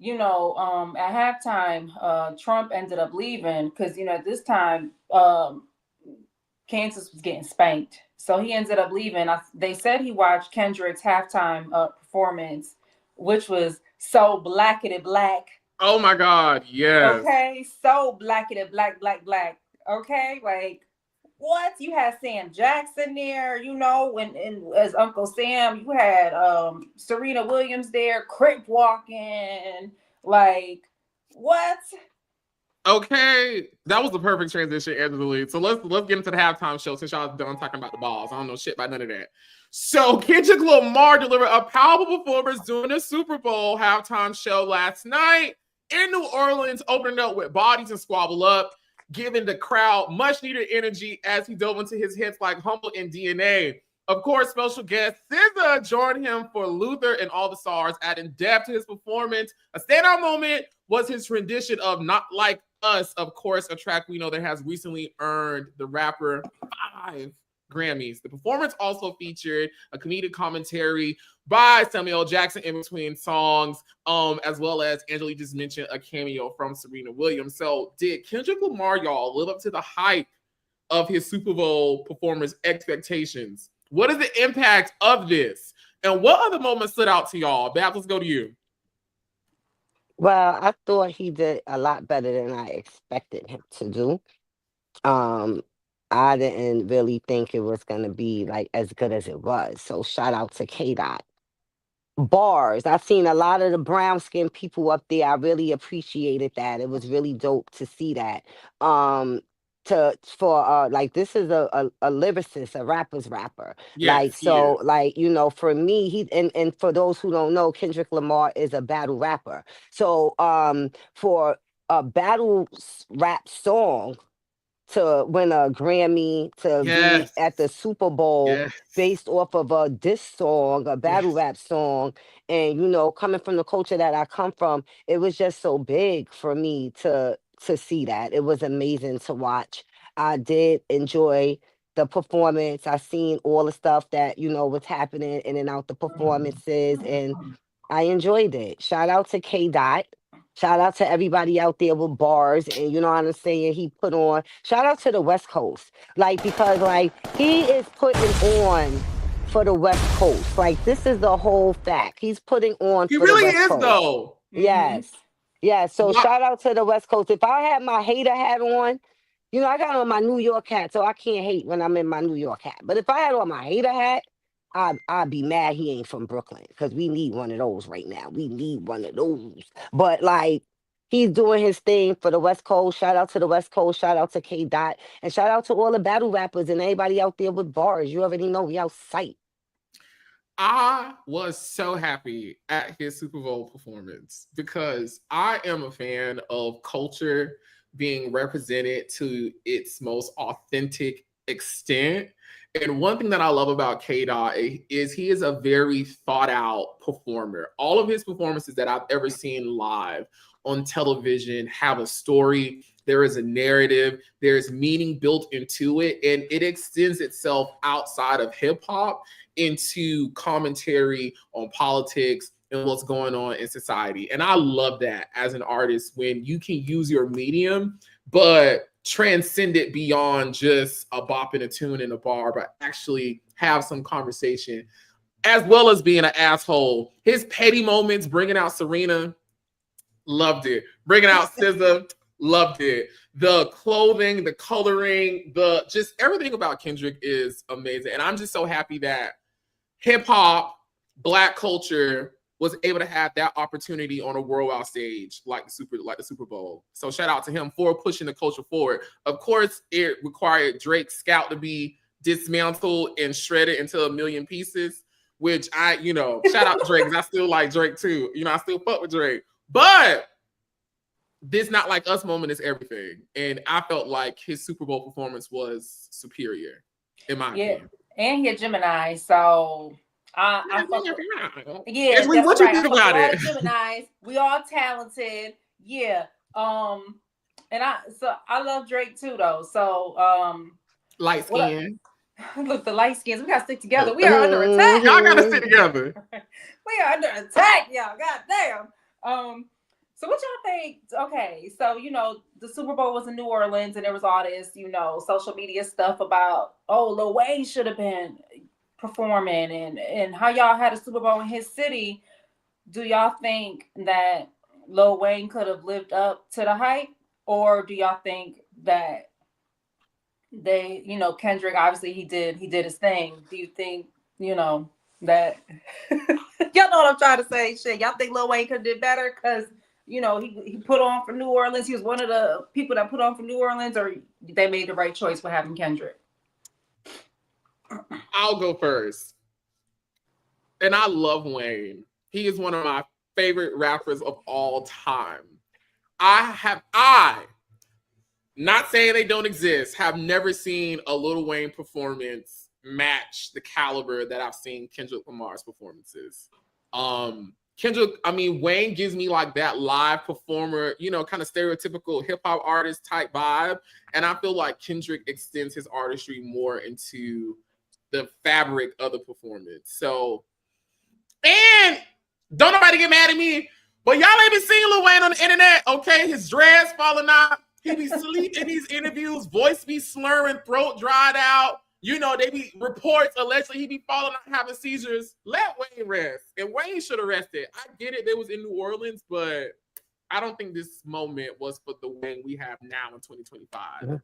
at halftime, Trump ended up leaving because, at this time, Kansas was getting spanked. So he ended up leaving. They said he watched Kendrick's halftime performance, which was so blackety black.
Oh my God, yes.
Okay, so blackety black. Okay, like what? You had Sam Jackson there, you know, and as Uncle Sam, you had Serena Williams there, crip walking, like what?
Okay, that was the perfect transition, Angela. So let's get into the halftime show since y'all done talking about the balls. I don't know shit about none of that. So Kendrick Lamar delivered a powerful performance during the Super Bowl halftime show last night in New Orleans, opening up with Bodies and Squabble Up, giving the crowd much needed energy as he dove into his hits like Humble and DNA. Of course, special guest SZA joined him for Luther and All the Stars, adding depth to his performance. A standout moment was his rendition of Not Like Us, of course, a track we know that has recently earned the rapper 5 Grammys. The performance also featured a comedic commentary by Samuel L. Jackson in between songs, as well as Angela just mentioned a cameo from Serena Williams. So did Kendrick Lamar, y'all, live up to the hype of his Super Bowl performance expectations? What is the impact of this? And what other moments stood out to y'all? Babs, let's go to you.
Well, I thought he did a lot better than I expected him to do. Um, I didn't really think it was gonna be like as good as it was. So shout out to K Dot. Bars. I've seen a lot of the brown skinned people up there. I really appreciated that. It was really dope to see that. Um to for like this is a lyricist, a rapper's rapper. Like
Yes, he
so
is.
like for me he and for those who don't know, Kendrick Lamar is a battle rapper. So for a rap song to win a Grammy, to be
Yes.
at the Super Bowl
Yes.
based off of a diss song, a battle
Yes.
rap song, and coming from the culture that I come from, it was just so big for me to see that. It was amazing to watch. I did enjoy the performance. I seen all the stuff that was happening in and out the performances, and I enjoyed it. Shout out to K Dot. Shout out to everybody out there with bars, and you know what I'm saying. He put on. Shout out to the West Coast, like because like he is putting on for the West Coast. Like this is the whole fact. He's putting on
He
for the
really
West
is,
Coast.
though.
Mm-hmm.
Yes, yes. So
Wow.
shout out to the West Coast. If I had my hater hat on, I got on my New York hat, so I can't hate when I'm in my New York hat. But if I had on my hater hat, I'd be mad he ain't from Brooklyn because we need one of those right now. We need one of those. But like he's doing his thing for the West Coast. Shout out to the West Coast. Shout out to K Dot. And shout out to all the battle rappers and everybody out there with bars. You already know we out sight.
I was so happy at his Super Bowl performance because I am a fan of culture being represented to its most authentic extent. And one thing that I love about K Dot is he is a very thought out performer. All of his performances that I've ever seen live on television have a story. There is a narrative, there's meaning built into it, and it extends itself outside of hip hop into commentary on politics and what's going on in society. And I love that as an artist when you can use your medium, but transcend it beyond just a bop and a tune in a bar, but actually have some conversation, as well as being an asshole. His petty moments, bringing out Serena, loved it. Bringing out SZA, loved it. The clothing, the coloring, the just everything about Kendrick is amazing. And I'm just so happy that hip hop, Black culture was able to have that opportunity on a worldwide stage like the Super Bowl. So shout out to him for pushing the culture forward. Of course, it required Drake's scalp to be dismantled and shredded into a million pieces, which shout out to Drake because I still like Drake too. I still fuck with Drake. But this Not Like Us moment is everything. And I felt like his Super Bowl performance was superior, in my opinion.
And he a Gemini, so I fuck with, yeah,
Ashley,
that's
what
right.
you think
I fuck
about
with all
it?
the Geminis. We all talented. Yeah. And I love Drake too though. So
Light skin.
look, the light skins, we gotta stick together. We are under attack.
Y'all gotta stick together.
We are under attack, y'all. God damn. So what y'all think? Okay, so the Super Bowl was in New Orleans, and there was all this, social media stuff about Lil Wayne should have been performing, and how y'all had a Super Bowl in his city. Do y'all think that Lil Wayne could have lived up to the hype, or do y'all think that they, Kendrick, obviously he did his thing. Do you think, that y'all know what I'm trying to say? Shit, y'all think Lil Wayne could have did better because he put on for New Orleans. He was one of the people that put on for New Orleans, or they made the right choice for having Kendrick?
I'll go first. And I love Wayne. He is one of my favorite rappers of all time. I, not saying they don't exist, have never seen a Lil Wayne performance match the caliber that I've seen Kendrick Lamar's performances. Kendrick, Wayne gives me like that live performer, kind of stereotypical hip hop artist type vibe. And I feel like Kendrick extends his artistry more into the fabric of the performance. So, and don't nobody get mad at me, but y'all ain't been seeing Lil Wayne on the internet, okay? His dreads falling out. He be sleep in these interviews, voice be slurring, throat dried out. They be reports allegedly he be falling out, having seizures. Let Wayne rest. And Wayne should have rested. I get it, they was in New Orleans, but I don't think this moment was for the Wayne we have now in 2025.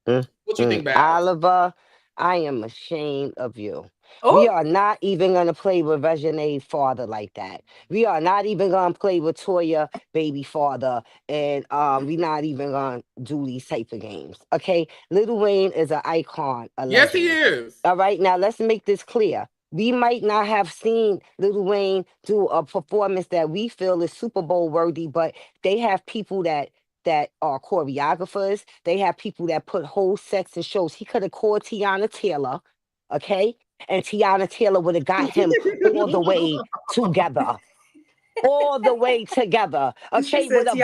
What you think, Babs?
Oliver, I am ashamed of you.
Oh.
We are not even going to play with Regine's father like that. We are not even going to play with Toya baby father. And we're not even going to do these type of games. Okay? Lil Wayne is an icon.
Yes, he is.
All right? Now, let's make this clear. We might not have seen Lil Wayne do a performance that we feel is Super Bowl worthy, but they have people that are choreographers. They have people that put whole sets in shows. He could have called Tiana Taylor, okay? And Tiana Taylor would have got him all the way together. All the way together. Okay,
with a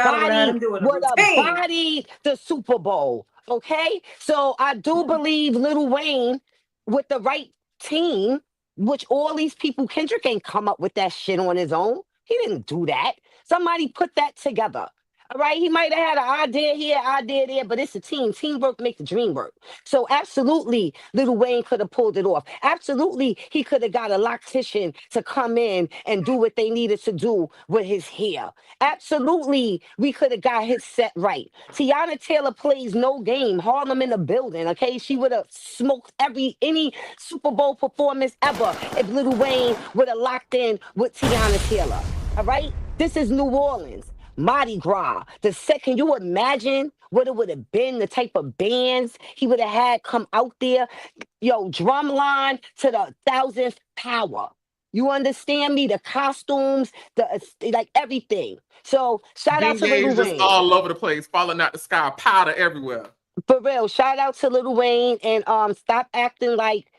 body the Super Bowl. Okay? So I do believe Lil Wayne with the right team, which all these people, Kendrick ain't come up with that shit on his own. He didn't do that. Somebody put that together. All right, he might have had an idea here, idea there, but it's a team. Teamwork makes the dream work. So absolutely, Lil Wayne could have pulled it off. Absolutely, he could have got a loctician to come in and do what they needed to do with his hair. Absolutely, we could have got his set right. Tiana Taylor plays no game. Harlem in the building, okay? She would have smoked any Super Bowl performance ever if Lil Wayne would have locked in with Tiana Taylor. All right? This is New Orleans. Mardi Gras. Can you imagine what it would have been, the type of bands he would have had come out there? Yo, drumline to the 1,000th power. You understand me? The costumes, like everything. So shout out to Lil Wayne.
Just all over the place, falling out the sky, powder everywhere.
For real, shout out to Lil Wayne, and stop acting like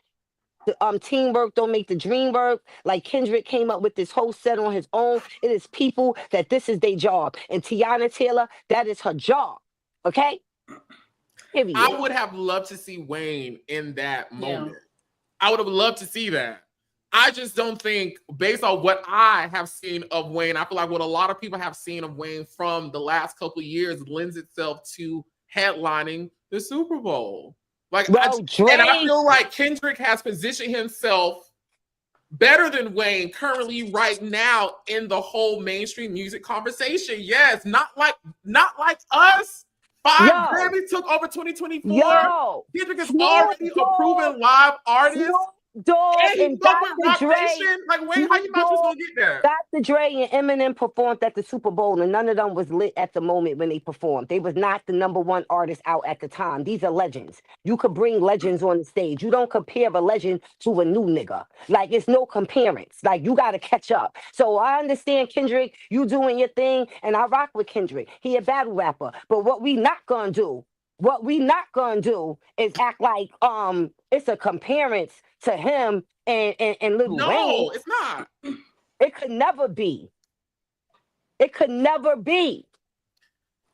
teamwork don't make the dream work. Like Kendrick came up with this whole set on his own. It is people that this is their job. And Tiana Taylor, that is her job. Okay? Period.
I would have loved to see Wayne in that moment. Yeah. I would have loved to see that. I just don't think, based on what I have seen of Wayne, I feel like what a lot of people have seen of Wayne from the last couple of years lends itself to headlining the Super Bowl. And I feel like Kendrick has positioned himself better than Wayne currently right now in the whole mainstream music conversation. Yes, not like us. 5 Grammys took over 2024. Kendrick is already a proven live artist.
And Dr. Dre.
Like, Wayne, how you not just gonna get there?
Dr. Dre and Eminem performed at the Super Bowl, and none of them was lit at the moment when they performed. They was not the #1 artist out at the time. These are legends. You could bring legends on the stage. You don't compare a legend to a new nigga. Like, it's no comparison. Like, you got to catch up. So I understand, Kendrick, you doing your thing, and I rock with Kendrick. He a battle rapper. But what we not gonna do is act like it's a comparison to him and Lil Wayne.
No, it's not.
It could never be. It could never be.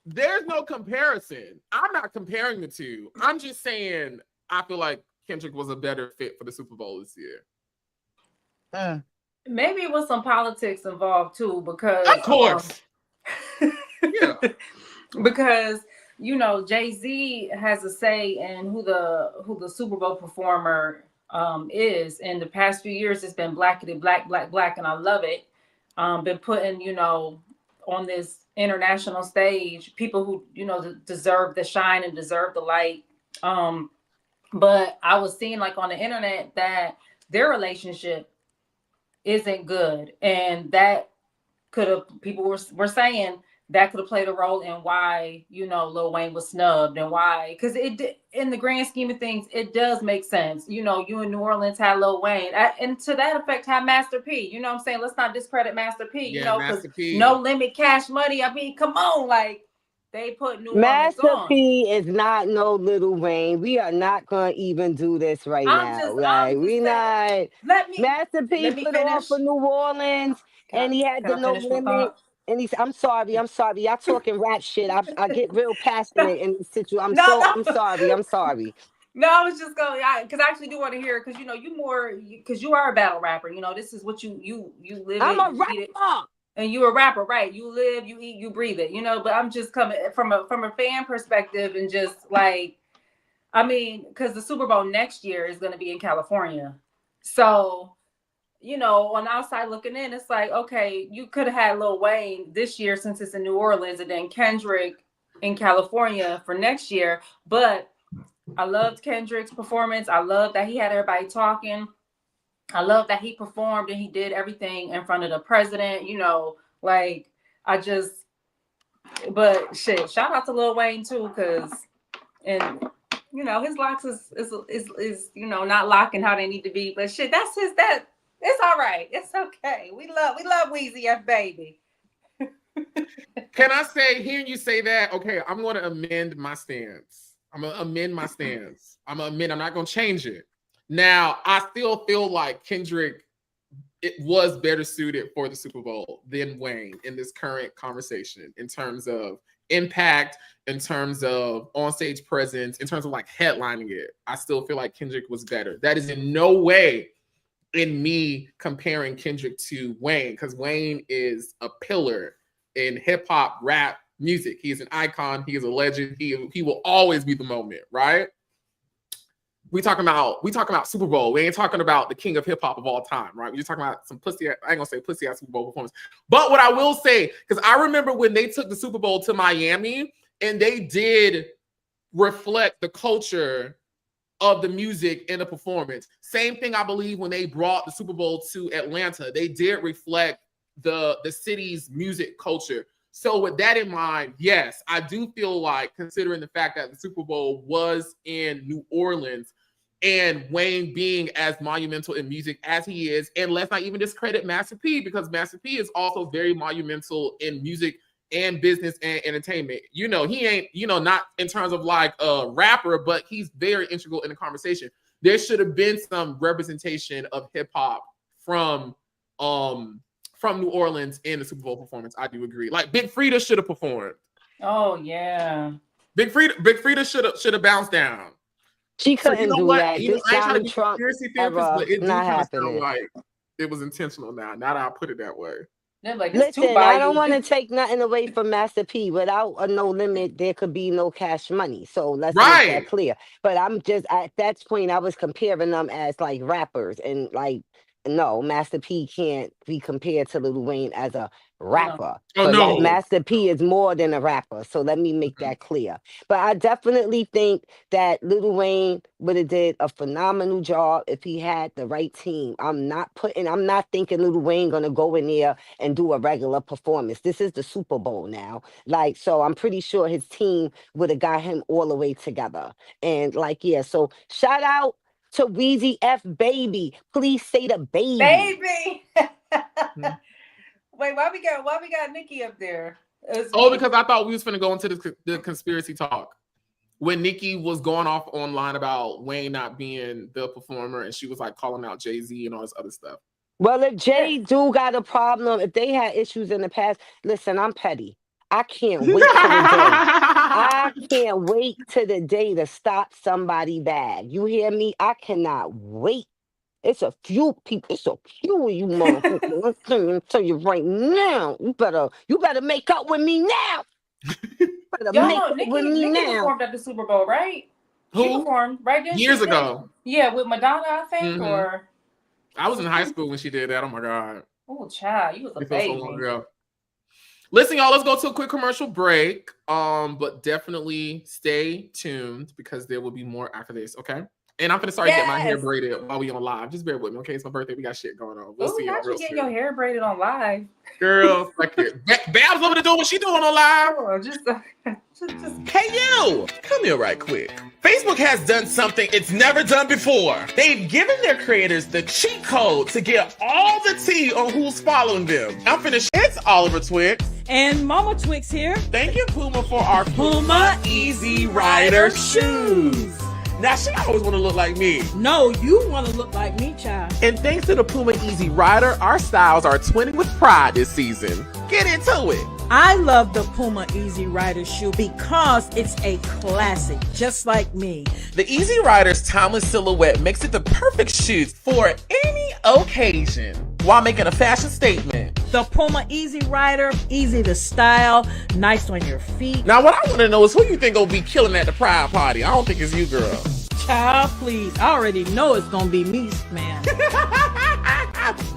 There's no comparison. I'm not comparing the two. I'm just saying I feel like Kendrick was a better fit for the Super Bowl this year.
Maybe it was some politics involved too, because
of course. Yeah.
Because Jay-Z has a say in who the Super Bowl performer is. In the past few years, it's been blackity black, and I love it. Been putting, on this international stage, people who, deserve the shine and deserve the light. But I was seeing like on the internet that their relationship isn't good, and that could have people were saying that could have played a role in why Lil Wayne was snubbed, and why, because in the grand scheme of things it does make sense. You in New Orleans had Lil Wayne, and to that effect had Master P. You know what I'm saying? Let's not discredit Master P.
Yeah,
Because
Master P.
No Limit, Cash Money. I mean, come on, like they put New Orleans
Master
on.
P is not no Little Wayne. We are not gonna even do this right now. Like
I'm just
we
saying.
not. Master P
Let me
put on
finish.
for New Orleans, and he had
Can
the
I
No
finish my
Limit.
thought?
And he's. I'm sorry. I'm sorry. Y'all talking rap shit. I get real passionate in this situation.
No,
I'm
no.
sorry. I'm sorry.
No, I was just going because I actually do want to hear it, because you more, because you are a battle rapper. This is what you live
I'm
it,
a
you eat it,
rapper.
and you're a rapper, right? You live, you eat, you breathe it. But I'm just coming from a fan perspective, and just like, I mean, because the Super Bowl next year is going to be in California, so on the outside looking in, it's like, okay, you could have had Lil Wayne this year since it's in New Orleans, and then Kendrick in California for next year, but I loved Kendrick's performance. I love that he had everybody talking. I love that he performed and he did everything in front of the president. Like I just, but shit, shout out to Lil Wayne too, because and his locks is not locking how they need to be. But shit, that's it's all right. It's okay. We love Weezy F Baby.
Can I say, hearing you say that, okay, I'm going to amend my stance. I'm going to amend my stance. I'm not going to change it. Now, I still feel like Kendrick, it was better suited for the Super Bowl than Wayne in this current conversation, in terms of impact, in terms of onstage presence, in terms of like headlining it. I still feel like Kendrick was better. That is in no way in me comparing Kendrick to Wayne, because Wayne is a pillar in hip hop, rap, music. He is an icon. He is a legend. He will always be the moment, right? We talking about Super Bowl. We ain't talking about the king of hip hop of all time, right? We're just talking about some pussy. I ain't gonna say pussy ass Super Bowl performance. But what I will say, because I remember when they took the Super Bowl to Miami, and they did reflect the culture of the music in the performance. Same thing, I believe, when they brought the Super Bowl to Atlanta. They did reflect the city's music culture. So with that in mind, yes, I do feel like, considering the fact that the Super Bowl was in New Orleans, and Wayne being as monumental in music as he is, and let's not even discredit Master P, because Master P is also very monumental in music and business and entertainment. He ain't, not in terms of like a rapper, but he's very integral in the conversation. There should have been some representation of hip hop from New Orleans in the Super Bowl performance. I do agree. Like Big Frida should have performed.
Oh yeah.
Big Frida should have bounced down.
She
So
couldn't do
what?
that. This
I ain't trying to
Donald
be
Trump
conspiracy theorist,
era,
but it do
not
kind of sound
happening.
like it was intentional now. Now that I put it that way.
Like,
listen, I don't want to take nothing away from Master P. Without a No Limit, there could be no Cash Money. So let's make that clear. But I'm just, at that point, I was comparing them as like rappers, and like, no, Master P can't be compared to Lil Wayne as a rapper.
Oh,
So
no.
Master P is more than a rapper. So let me make that clear. But I definitely think that Lil Wayne would have did a phenomenal job if he had the right team. I'm not thinking Lil Wayne gonna go in there and do a regular performance. This is the Super Bowl now. Like, so I'm pretty sure his team would have got him all the way together. And like, yeah, so shout out to Weezy F Baby. Please say the baby.
Baby. Wait, why we got Nikki up there?
Because I thought we was finna go into the conspiracy talk. When Nikki was going off online about Wayne not being the performer, and she was like calling out Jay-Z and all this other stuff.
Well, if Jay do got a problem, if they had issues in the past, listen, I'm petty. I can't wait to the day. I can't wait to the day to stop somebody bad. You hear me? I cannot wait. It's a few people. It's a few of you motherfuckers. I'm telling you right now. You better make up with me now.
Y'all know Nikki performed at the Super Bowl, right?
Who?
She performed, right?
Years ago.
Yeah, with Madonna, I think, or...
I was in high school when she did that. Oh, my God.
Oh, child, you was a baby.
So long ago. Listen, y'all, let's go to a quick commercial break. But definitely stay tuned because there will be more after this, okay? And I'm gonna start getting my hair
Yes.
braided while we on live. Just bear with me, okay? It's my birthday. We got shit going on. We'll
Ooh,
see y'all
not
real
you getting
soon.
your hair braided on live.
Girl, fuck it. Babs over to do what she doing on live.
Oh, just
Hey, you! Come here right quick. Facebook has done something it's never done before. They've given their creators the cheat code to get all the tea on who's following them. I'm finished. It's Oliver Twix.
And Mama Twix here.
Thank you, Puma, for our
Puma Easy Rider shoes.
Now, she always want to look like me.
No, you want to look like me, child.
And thanks to the Puma Easy Rider, our styles are twinning with pride this season. Get into it.
I love the Puma Easy Rider shoe because it's a classic, just like me.
The Easy Rider's timeless silhouette makes it the perfect shoes for any occasion while making a fashion statement.
The Puma Easy Rider, easy to style, nice on your feet.
Now, what I want to know is who you think gonna be killing at the pride party? I don't think it's you, girl.
Child, please. I already know it's going to be me, man.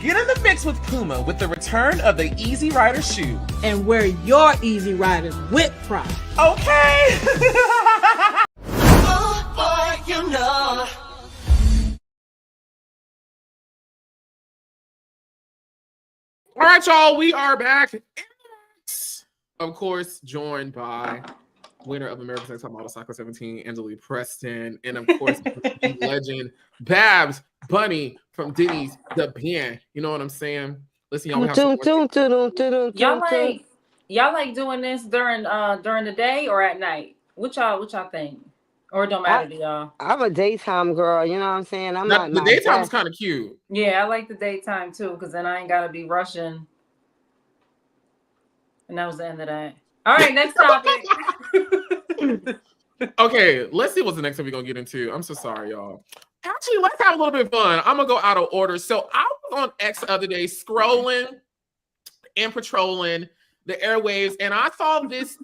Get in the mix with Puma with the return of the Easy Rider shoe.
And wear your Easy Riders with pride.
Okay.
Oh boy, you know.
All right, y'all, we are back. Of course, joined by winner of America's Next Top Model Soccer 17, Angela Preston, and of course, the legend Babs Bunny from Diddy's The Bien. You know what I'm saying? Listen, y'all, we have some more-
y'all like doing this during the day or at night? What y'all think? Or it don't matter to y'all?
I'm a daytime girl, you know what I'm saying? I'm
Now,
not
the daytime is kind of cute.
Yeah, I like the daytime too, because then I ain't gotta be rushing. And that was the end of that. All right, next topic.
Okay, let's see what's the next one we're gonna get into. I'm so sorry, y'all. Actually, let's have a little bit of fun. I'm gonna go out of order. So I was on X the other day scrolling and patrolling the airwaves, and I saw this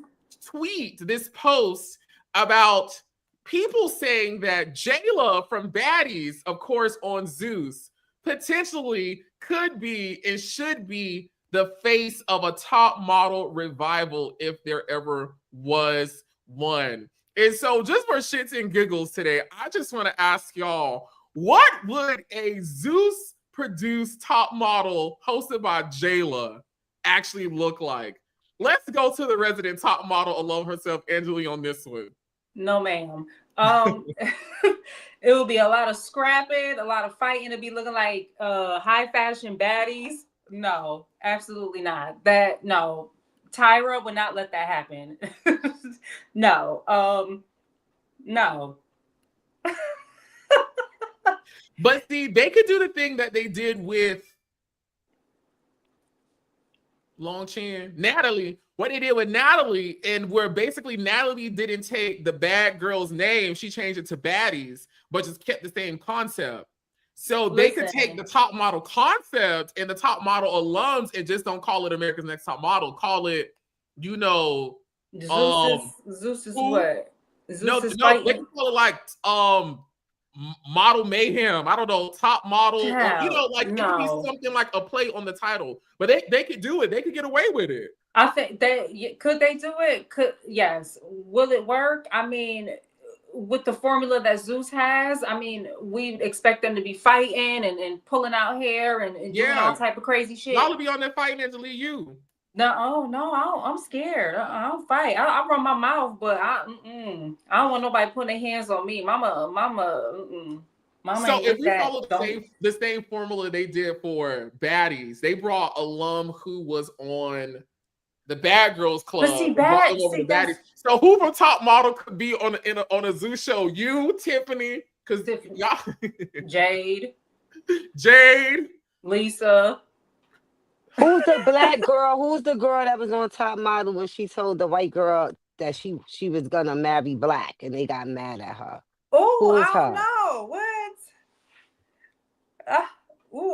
tweet, this post about people saying that Jayla from Baddies, of course, on Zeus, potentially could be and should be the face of a top model revival if there ever was one. And so just for shits and giggles today, I just want to ask y'all, what would a Zeus produced top model hosted by Jayla actually look like? Let's go to the resident top model alone herself, Angela, on this one.
No, ma'am. It will be a lot of scrapping, a lot of fighting. It'll be looking like high fashion baddies. No, absolutely not. No. Tyra would not let that happen. No. No.
But see, they could do the thing that they did with Longchin, Natalie. What they did with Natalie, and where basically Natalie didn't take the bad girl's name, she changed it to Baddies, but just kept the same concept. So they could take the top model concept and the top model alums and just don't call it America's Next Top Model. Call it, you know,
Zeus is what?
No, they can call it like model mayhem. I don't know, top model.
Child,
you know, like it could be something like a play on the title. But they could do it. They could get away with it.
I think could they do it? Yes. Will it work? I mean, with the formula that Zeus has, I mean, we expect them to be fighting and pulling out hair and doing all type of crazy shit.
Y'all will be on there fighting and to leave you.
No, I'm scared. I don't fight. I run my mouth, but I don't want nobody putting their hands on me. Mama.
So if we follow the same formula they did for Baddies, they brought alum who was on the Bad Girls Club. Baddies. So who from Top Model could be on a Zeus show? You, Tiffany, because y'all
Jade,
Lisa.
Who's the black girl? Who's the girl that was on Top Model when she told the white girl that she was gonna marry black and they got mad at her?
Oh, I don't know. What?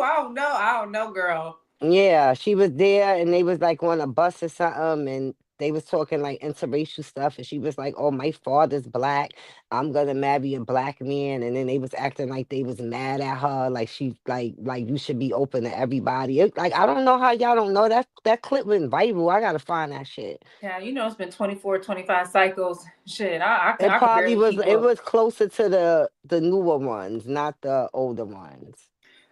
I don't know, girl.
Yeah, she was there and they was like on a bus or something and they was talking like interracial stuff, and she was like, "Oh, my father's black. I'm gonna marry a black man." And then they was acting like they was mad at her, like she like you should be open to everybody. Like I don't know how y'all don't know that clip went viral. I gotta find that shit.
Yeah, you know it's been 24, 25 cycles. Shit, I
It
could
probably
barely
was.
keep
It
up.
was closer to the newer ones, not the older ones.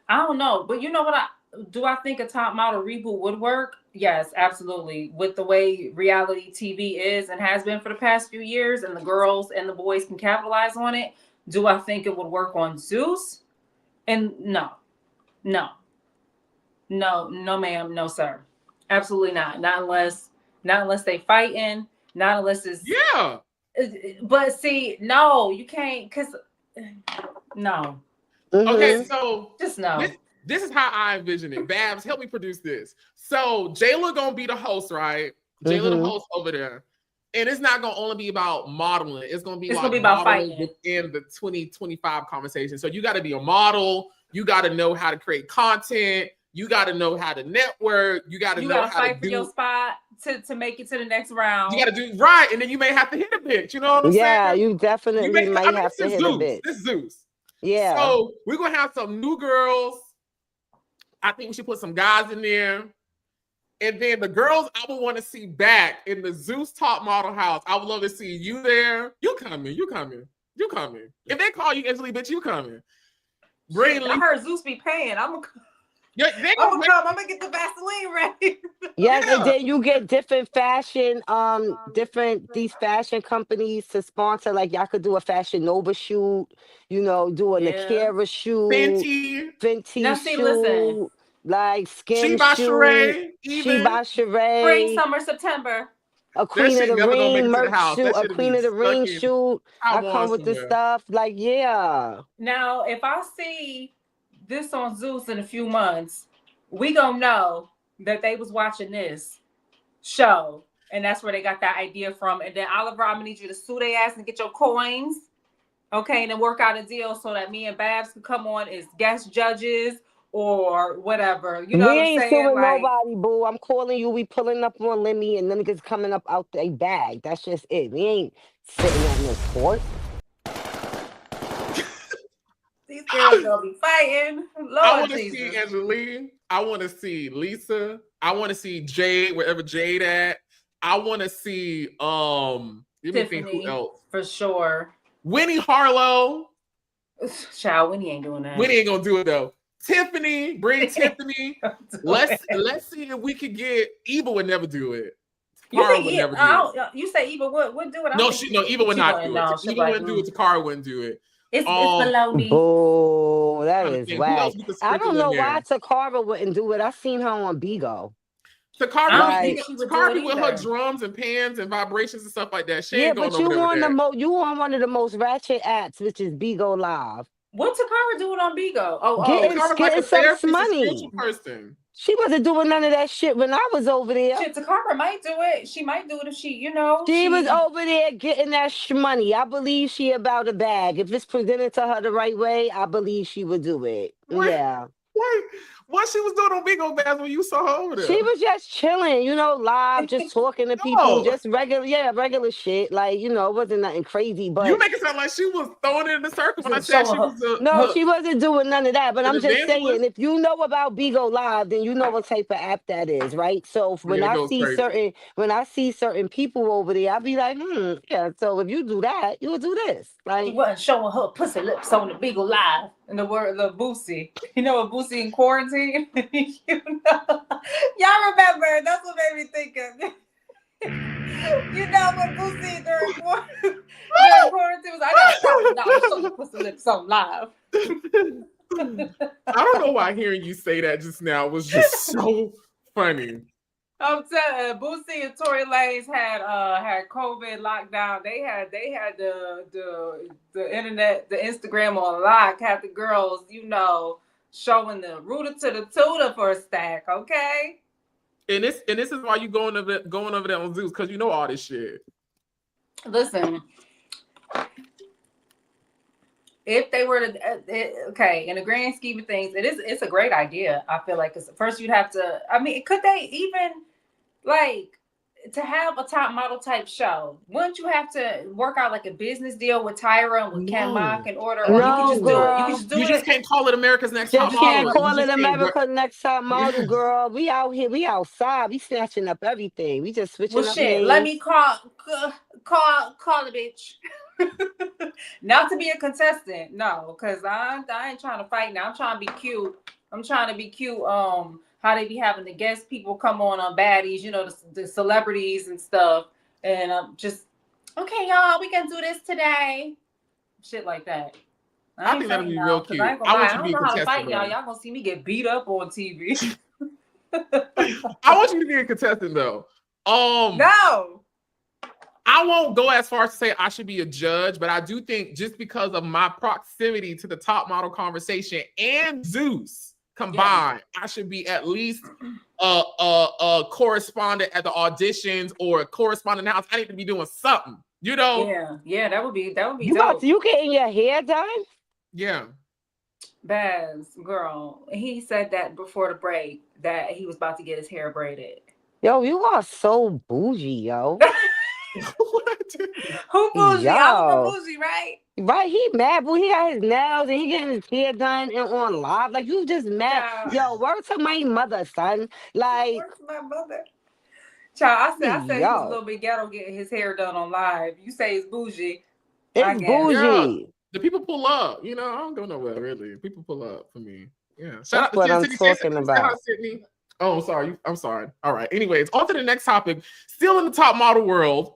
I don't know, but you know what? I think a top model reboot would work? Yes, absolutely. With the way reality TV is and has been for the past few years, and the girls and the boys can capitalize on it, do I think it would work on Zeus? And no, no, no, ma'am, no, sir, absolutely not. Not unless they fighting. Not unless it's
Yeah.
But see, no, you can't, cause no,
Okay,
Mm-hmm.
so
just no.
this is how I envision it. Babs, help me produce this. So Jayla gonna be the host, right? Jayla the
Mm-hmm.
host over there. And it's not gonna only be about modeling. It's gonna be
It's
like
gonna be about
modeling
fighting.
within the 2025 conversation. So you gotta be a model, you gotta know how to create content, you gotta know how to network, you gotta
You
know
gotta
how to
fight for your
do
spot to make it to the next round.
you gotta do right, and then you may have to hit a bitch, you know what I'm
Yeah,
saying?
you
You
definitely
may I
might
mean
have to
this is
hit a
Zeus.
bitch.
This is Zeus.
Yeah.
So we're gonna have some new girls. I think we should put some guys in there. And then the girls I would want to see back in the Zeus top model house. I would love to see you there. You coming. If they call you instantly, bitch, you coming. Bring
Shit, I
Lisa.
heard Zeus be paying. I'm
Yeah, they
gonna
gonna
come. I'm gonna get the Vaseline ready.
Yes, and
yeah.
then you get different these fashion companies to sponsor. Like y'all could do a Fashion Nova shoot, do a
Yeah.
Nakira shoot,
Fenty,
Now
Fenty
see, listen.
shoot, like Skim
Sheba
shoot,
Sheree, even.
Sheba
Spring,
Sheree,
summer, September.
a
That
Queen of
shit
the
never gonna make
Ring
it to the
merch
house.
shoot,
That
a
shit'll be
Queen of the
stuck
Ring
in
shoot. I
Taiwan
come with this
somewhere.
stuff. Like, yeah.
Now, if I see this on Zeus in a few months, we gonna know that they was watching this show, and that's where they got that idea from. And then Oliver, I'm gonna need you to sue their ass and get your coins, okay, and then work out a deal so that me and Babs can come on as guest judges or whatever. You know
We
what I'm
ain't
saying?
suing
Like,
nobody, boo. I'm calling you. We pulling up on Lemmy and them niggas coming up out their bag. That's just it. We ain't sitting at no court.
these girls gonna be fighting.
I
Lord
want to
Jesus.
see Angeline. I want to see Lisa. I want to see Jade, wherever Jade at. I want to see let me think who
Tiffany,
else.
for sure.
Winnie Harlow.
Child, Winnie ain't doing that.
Winnie ain't gonna do it though. Tiffany, bring Tiffany. Let's see if we could get Eva would never do it.
You
Tara
think
would never do it.
you say Eva would do it? I
No,
think
Eva would
she
not
wouldn't.
do it.
No, she'll
Eva
like,
wouldn't do it. Takara wouldn't do it.
it's below me.
Boo. That
Trying to
is
think who else
whack.
we could
I don't
sprinkle in
know why
there.
Takara wouldn't do it. I seen her on Bigo.
Takara,
I don't
Like-
think she would do
Takara
it
be with her
either.
drums and pans and vibrations and stuff like that. She
Yeah,
ain't going
but
over
you
there with
on
that.
you on one of the most ratchet apps, which is Bigo Live.
What Takara doing on Bigo? Oh,
Takara's like a
Getting some
therapist, a
money.
spiritual person.
She wasn't doing none of that shit when I was over there.
shit, Takara might do it. She might do it if she,
She was over there getting that money. I believe she about a bag. If it's presented to her the right way, I believe she would do it.
What?
Yeah.
What she was doing on Big Old Bass when you saw her over there?
She was just chilling, live, just talking to people, just regular shit. Like, it wasn't nothing crazy. But
you make it sound like she was throwing it in the circle when I said she was
no, she wasn't doing none of that. But
an
I'm just
evangelist?
saying, if you know about Bigo Live, then you know what type of app that is, right? So when
Yeah, it
I
goes
see
crazy.
certain people over there, I'll be like, yeah. So if you do that, you'll do this.
She
Like,
wasn't showing her pussy lips on the Beagle Live. In the word of Boosie. You know what Boosie in quarantine? Y'all remember, that's what made me think of. What Boosie during quarantine was, I got $1,000 show the pussy lips on live.
I don't know why hearing you say that just now was just so funny.
I'm telling you, Boosie and Tory Lanez had COVID lockdown. They had the internet, the Instagram on lock, had the girls, showing the rooter to the tutor for a stack, okay?
And this is why you going over there on Zeus, because you know all this shit.
Listen, if they were to, in the grand scheme of things, it's a great idea. I feel like, because first you'd have to, could they even, like, to have a top model type show, wouldn't you have to work out like a business deal with Tyra and with Ken Mock in order, or you could
No,
just do it? You could
girl.
just do
You just
it.
can't call it America's Next Top
Just
Model.
can't
Like, you
call it
just can't.
America Next Top Model,
Yeah.
girl. We out here. We outside. We snatching up everything. We just
Well,
switching up
shit. Let
names.
me call the bitch. Not to be a contestant, no, because I ain't trying to fight now. I'm trying to be cute. I'm trying to be cute. How they be having the guest people come on baddies, you know, the celebrities and stuff, and just okay, y'all, we can do this today. Shit like that.
I
I ain't
think that'll
fighting
be
now
real
because
cute.
I ain't gonna
I
lie.
want
I
you to
don't
be a
know how to
contestant
fight y'all.
though.
Y'all gonna see me get beat up on TV.
I want you to be a contestant though.
No.
I won't go as far as to say I should be a judge, but I do think just because of my proximity to the top model conversation and Zeus combined, I should be at least a correspondent at the auditions or a correspondent in the house. I need to be doing something, you know?
Yeah, that would be
You
dope.
getting your hair done?
Yeah.
Baz, girl, he said that before the break that he was about to get his hair braided.
Yo, you are so bougie, yo.
What?
Who bougie? I'm a
Yo.
bougie, right?
Right, he mad, but he got his nails and he getting his hair done and on live. Like you just mad.
Child,
Yo, word to my mother, son. Like,
where's my mother? Child, I said he was a
yo,
little bit ghetto getting his hair done on live. You say it's bougie. I
it's
guess.
Yeah.
bougie.
The people pull up. You know, I don't go nowhere really. People pull up for me. Yeah. Shout
That's
out to
what I'm
Sydney. Say
talking
hi,
about.
Sydney. Oh, I'm sorry. I'm sorry. All right. Anyways, on to the next topic. Still in the top model world.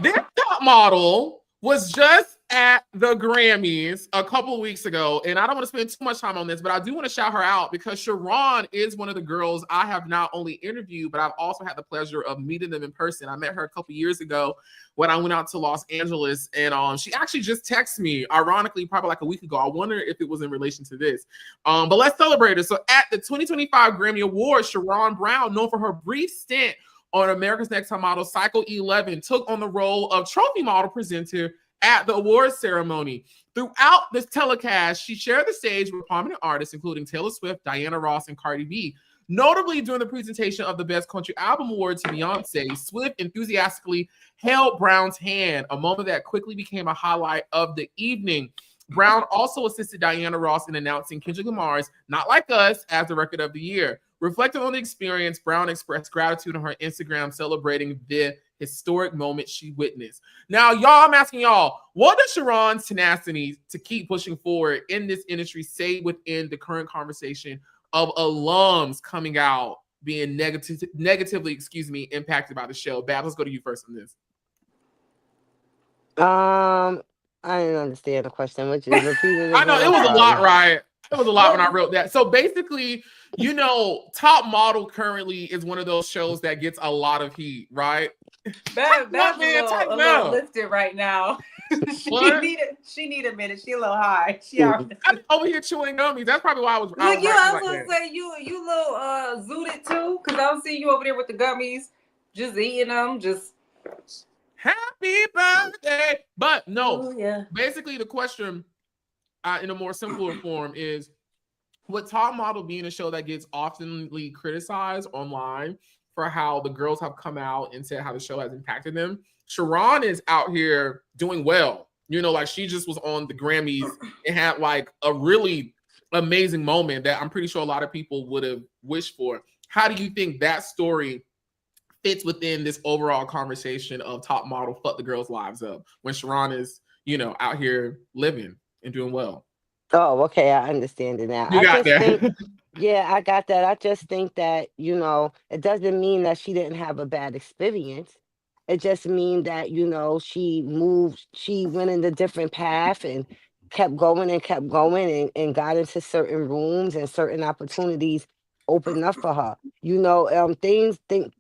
This top model was just at the Grammys a couple of weeks ago, and I don't want to spend too much time on this, but I do want to shout her out because Sharon is one of the girls I have not only interviewed, but I've also had the pleasure of meeting them in person. I met her a couple years ago when I went out to Los Angeles, and she actually just texted me, ironically, probably like a week ago. I wonder if it was in relation to this. But let's celebrate it. So at the 2025 Grammy Awards, Sharon Brown, known for her brief stint on America's Next Top Model, Cycle 11, took on the role of trophy model presenter at the awards ceremony. Throughout this telecast, she shared the stage with prominent artists, including Taylor Swift, Diana Ross, and Cardi B. Notably, during the presentation of the Best Country Album Award to Beyonce, Swift enthusiastically held Brown's hand, a moment that quickly became a highlight of the evening. Brown also assisted Diana Ross in announcing Kendrick Lamar's Not Like Us as the Record of the Year. Reflecting on the experience, Brown expressed gratitude on her Instagram, celebrating the historic moment she witnessed. Now, y'all, I'm asking y'all, what does Sharon's tenacity to keep pushing forward in this industry say within the current conversation of alums coming out being negatively, impacted by the show? Bab, let's go to you first on this.
I didn't understand the question. Would you repeat it again?
I know it was a lot, right? It was a lot when I wrote that. So basically, you know, Top Model currently is one of those shows that gets a lot of heat, right?
That's a little lifted right now. she need a minute. She a little high. She
I'm over here chewing gummies. That's probably why I was.
Look, you I was gonna say you little zooted too, because I don't see you over there with the gummies, just eating them, just
happy birthday. But no,
yeah.
Basically the question in a more simpler form is, with Top Model being a show that gets oftenly criticized online for how the girls have come out and said how the show has impacted them, Sharon is out here doing well. You know, like she just was on the Grammys and had like a really amazing moment that I'm pretty sure a lot of people would have wished for. How do you think that story fits within this overall conversation of Top Model fuck the girls' lives up when Sharon is, you know, out here living and doing well?
Oh, okay, I understand it now.
You got that.
Yeah, I got that. I just think that, you know, it doesn't mean that she didn't have a bad experience. It just means that, you know, she went in a different path and kept going and got into certain rooms and certain opportunities opened up for her. You know,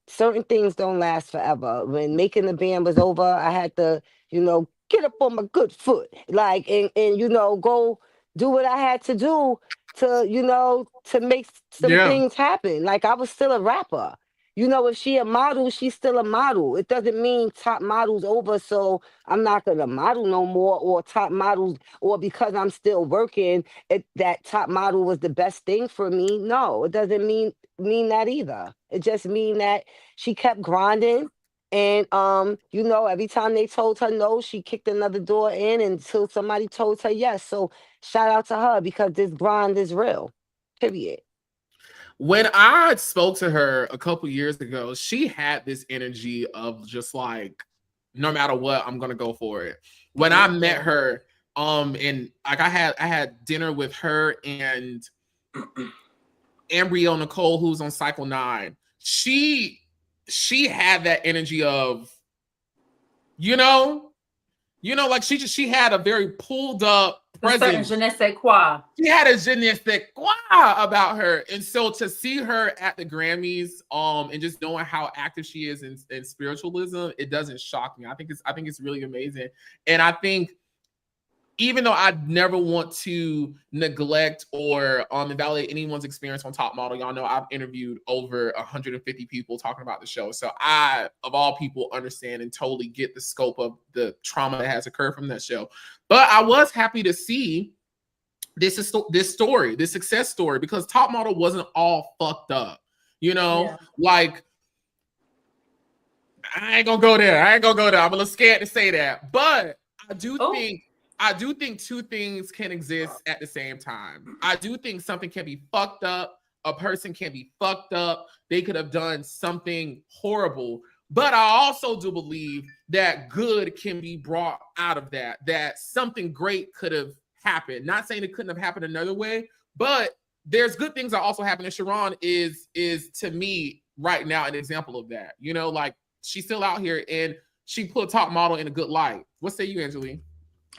certain things don't last forever. When Making the Band was over, I had to, you know, get up on my good foot, like, and you know, go do what I had to do to, you know, to make some things happen. Like I was still a rapper. You know, if she a model, she's still a model. It doesn't mean Top Model's over, so I'm not gonna model no more, or Top Models, or because I'm still working, that Top Model was the best thing for me. No, it doesn't mean mean that either. It just mean that she kept grinding. And every time they told her no, she kicked another door in until somebody told her yes. So shout out to her because this grind is real. Period.
When I spoke to her a couple years ago, she had this energy of just like, no matter what, I'm gonna go for it. When I met her, and like I had dinner with her and Embryo Nicole, who's on Cycle 9. She had that energy of, like she had a very pulled up presence.
Je ne sais quoi.
She had a je ne sais quoi about her. And so to see her at the Grammys, and just knowing how active she is in spiritualism, it doesn't shock me. I think it's really amazing. And I think even though I never want to neglect or invalidate anyone's experience on Top Model, y'all know I've interviewed over 150 people talking about the show. So I, of all people, understand and totally get the scope of the trauma that has occurred from that show. But I was happy to see this success story, because Top Model wasn't all fucked up. Like, I ain't gonna go there. I'm a little scared to say that. But I do think two things can exist at the same time. I do think something can be fucked up. A person can be fucked up. They could have done something horrible. But I also do believe that good can be brought out of that something great could have happened. Not saying it couldn't have happened another way, but there's good things that also happen. And Sharon is to me right now an example of that. Like, she's still out here and she put Top Model in a good light. What say you, Angeline?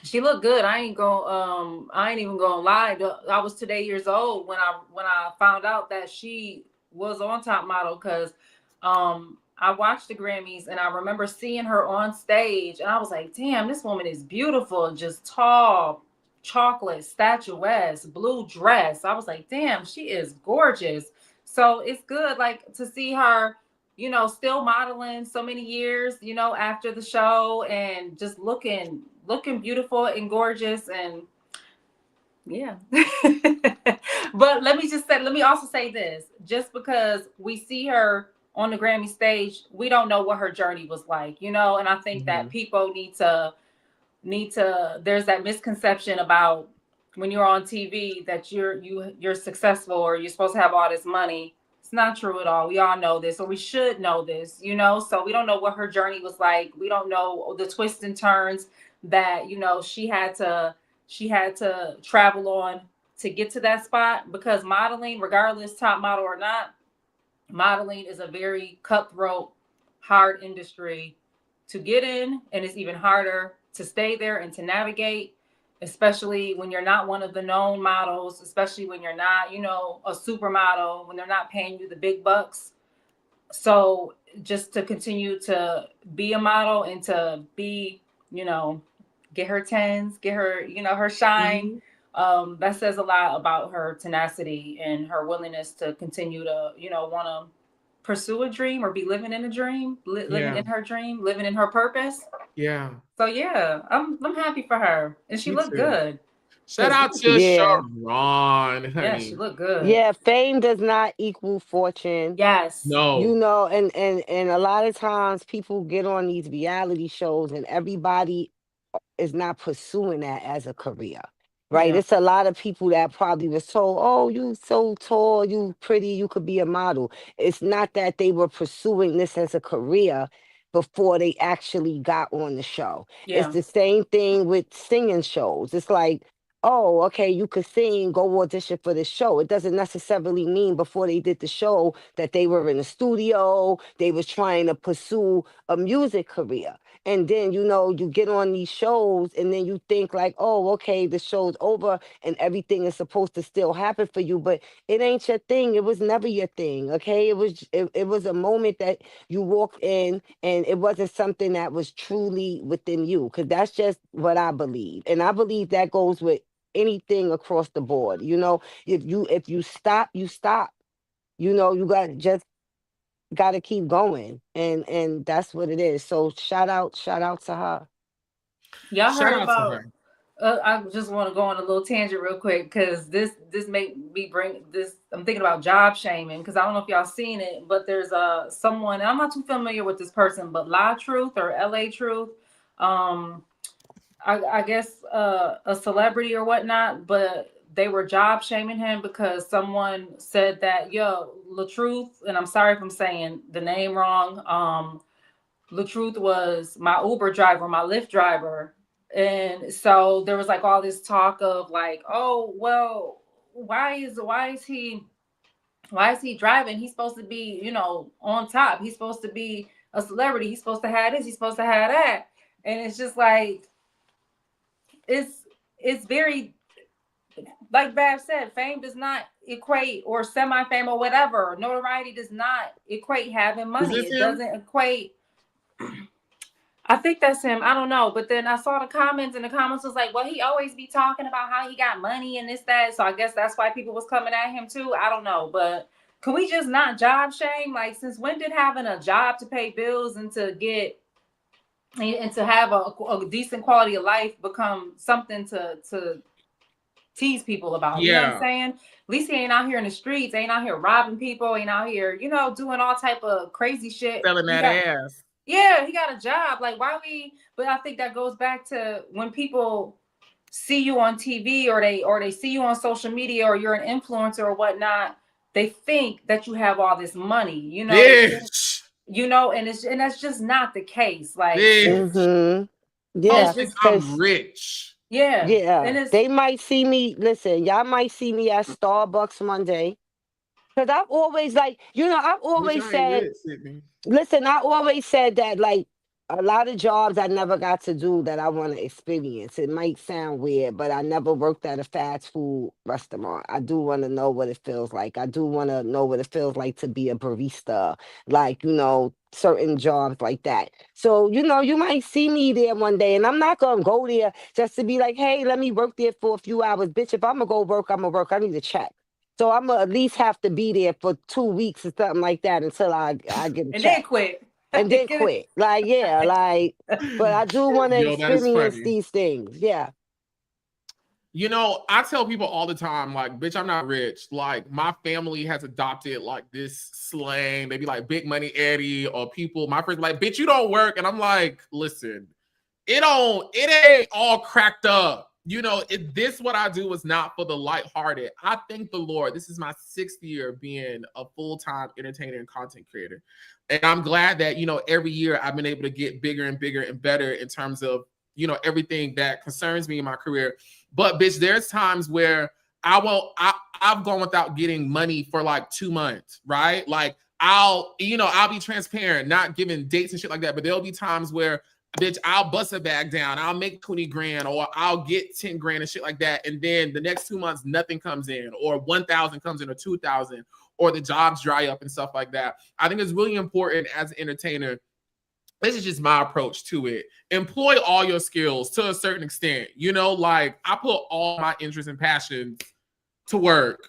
She looked good. I ain't even gonna lie. I was today years old when I found out that she was on Top Model, because I watched the Grammys and I remember seeing her on stage and I was like, damn, this woman is beautiful, just tall, chocolate, statuesque, blue dress. I was like, damn, she is gorgeous. So it's good, like, to see her, still modeling so many years, after the show, and just looking beautiful and gorgeous. And yeah. But let me also say this, just because we see her on the Grammy stage, we don't know what her journey was like, and I think that people need to there's that misconception about when you're on TV that you're successful or you're supposed to have all this money. It's not true at all. We all know this, or we should know this, so we don't know what her journey was like. We don't know the twists and turns that, she had to travel on to get to that spot, because modeling, regardless Top Model or not, modeling is a very cutthroat, hard industry to get in, and it's even harder to stay there and to navigate, especially when you're not one of the known models, especially when you're not, a supermodel, when they're not paying you the big bucks. So just to continue to be a model and to be, get her tens, get her, her shine. That says a lot about her tenacity and her willingness to continue to, want to pursue a dream or be living in a dream, living in her dream, living in her purpose.
Yeah.
So yeah, I'm happy for her, and she looked good.
Shout out to Sharon, honey.
Yeah, she looked good.
Yeah, fame does not equal fortune.
Yes.
No.
And a lot of times people get on these reality shows and everybody is not pursuing that as a career. Right?
Yeah.
It's a lot of people that probably was told, oh, you so tall, you pretty, you could be a model. It's not that they were pursuing this as a career before they actually got on the show.
Yeah.
It's the same thing with singing shows. It's like, oh, okay, you could sing, go audition for the show. It doesn't necessarily mean before they did the show that they were in the studio, they was trying to pursue a music career. And then, you get on these shows and then you think like, oh, okay, the show's over and everything is supposed to still happen for you, but it ain't your thing. It was never your thing, okay? It was a moment that you walked in and it wasn't something that was truly within you, because that's just what I believe. And I believe that goes with anything across the board. If you stop, you stop. You got to keep going, and that's what it is. So shout out to her.
Y'all heard about I just want to go on a little tangent real quick because this make me bring this. I'm thinking about job shaming because I don't know if y'all seen it, but there's someone, I'm not too familiar with this person, but La Truth or LA Truth, um, I guess a celebrity or whatnot, but they were job shaming him because someone said that, yo, La Truth, and I'm sorry if I'm saying the name wrong. The truth was my Uber driver, my Lyft driver. And so there was like all this talk of like, oh, well, why is he driving? He's supposed to be, on top. He's supposed to be a celebrity. He's supposed to have this, he's supposed to have that. And it's just like it's very, like Bab said, fame does not equate, or semi-fame or whatever. Notoriety does not equate having money.
Is this
It
him?
doesn't equate. I think that's him. I don't know. But then I saw the comments, and the comments was like, well, he always be talking about how he got money and this, that. So I guess that's why people was coming at him too. I don't know. But can we just not job shame? Like, since when did having a job to pay bills and to get and to have a decent quality of life become something to tease people about? You know what I'm saying? At least he ain't out here in the streets, ain't out here robbing people, ain't out here, doing all type of crazy shit.
Selling that ass.
Yeah, he got a job. Like, but I think that goes back to when people see you on TV or they see you on social media or you're an influencer or whatnot, they think that you have all this money,
Bitch.
and that's just not the case. Like,
Bitch.
Yeah,
Think
because
I'm rich.
yeah, and
yeah, they might see me. Listen, y'all might see me at Starbucks one day. Because I've always I've always
Bitch, I ain't
said,
rich, Sydney.
listen, I always said that like a lot of jobs I never got to do that I want to experience. It might sound weird, but I never worked at a fast food restaurant. I do want to know what it feels like. I do want to know what it feels like to be a barista, like, certain jobs like that. So, you might see me there one day, and I'm not going to go there just to be like, hey, let me work there for a few hours. Bitch, if I'm going to go work, I'm going to work. I need a check. So I'm gonna at least have to be there for 2 weeks or something like that until I get a
and
check
then quit.
and then quit. Like, yeah, like, but I do want to
Yo, that is
experience
funny.
these things. Yeah.
I tell people all the time, like, bitch, I'm not rich. Like, my family has adopted like this slang. They be like, big money Eddie, or people, my friends like, bitch, you don't work. And I'm like, listen, it ain't all cracked up. This what I do is not for the lighthearted. I thank the Lord. This is my 6th year being a full-time entertainer and content creator. And I'm glad that, every year I've been able to get bigger and bigger and better in terms of, everything that concerns me in my career. But bitch, there's times where I've gone without getting money for like 2 months, right? Like I'll be transparent, not giving dates and shit like that. But there'll be times where, bitch, I'll bust a bag down, I'll make 20 grand, or I'll get 10 grand and shit like that. And then the next 2 months, nothing comes in, or 1,000 comes in, or 2,000, or the jobs dry up and stuff like that. I think it's really important as an entertainer. This is just my approach to it. Employ all your skills to a certain extent. Like I put all my interests and passions to work.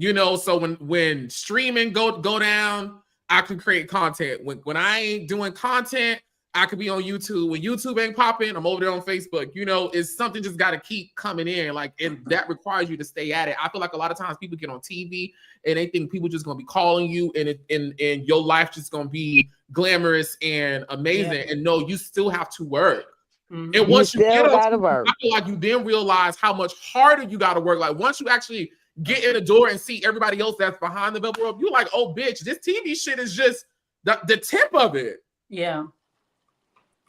So when streaming go down, I can create content. When I ain't doing content, I could be on YouTube. When YouTube ain't popping, I'm over there on Facebook. It's something just got to keep coming in. Like, and that requires you to stay at it. I feel like a lot of times people get on TV and they think people just gonna be calling you, and your life just gonna be glamorous and amazing. Yeah. And no, you still have to work. Mm-hmm. And once you get
gotta work,
I feel like you then realize how much harder you gotta work. Like once you actually get in the door and see everybody else that's behind the velvet rope, you're like, oh bitch, this TV shit is just the tip of it.
Yeah.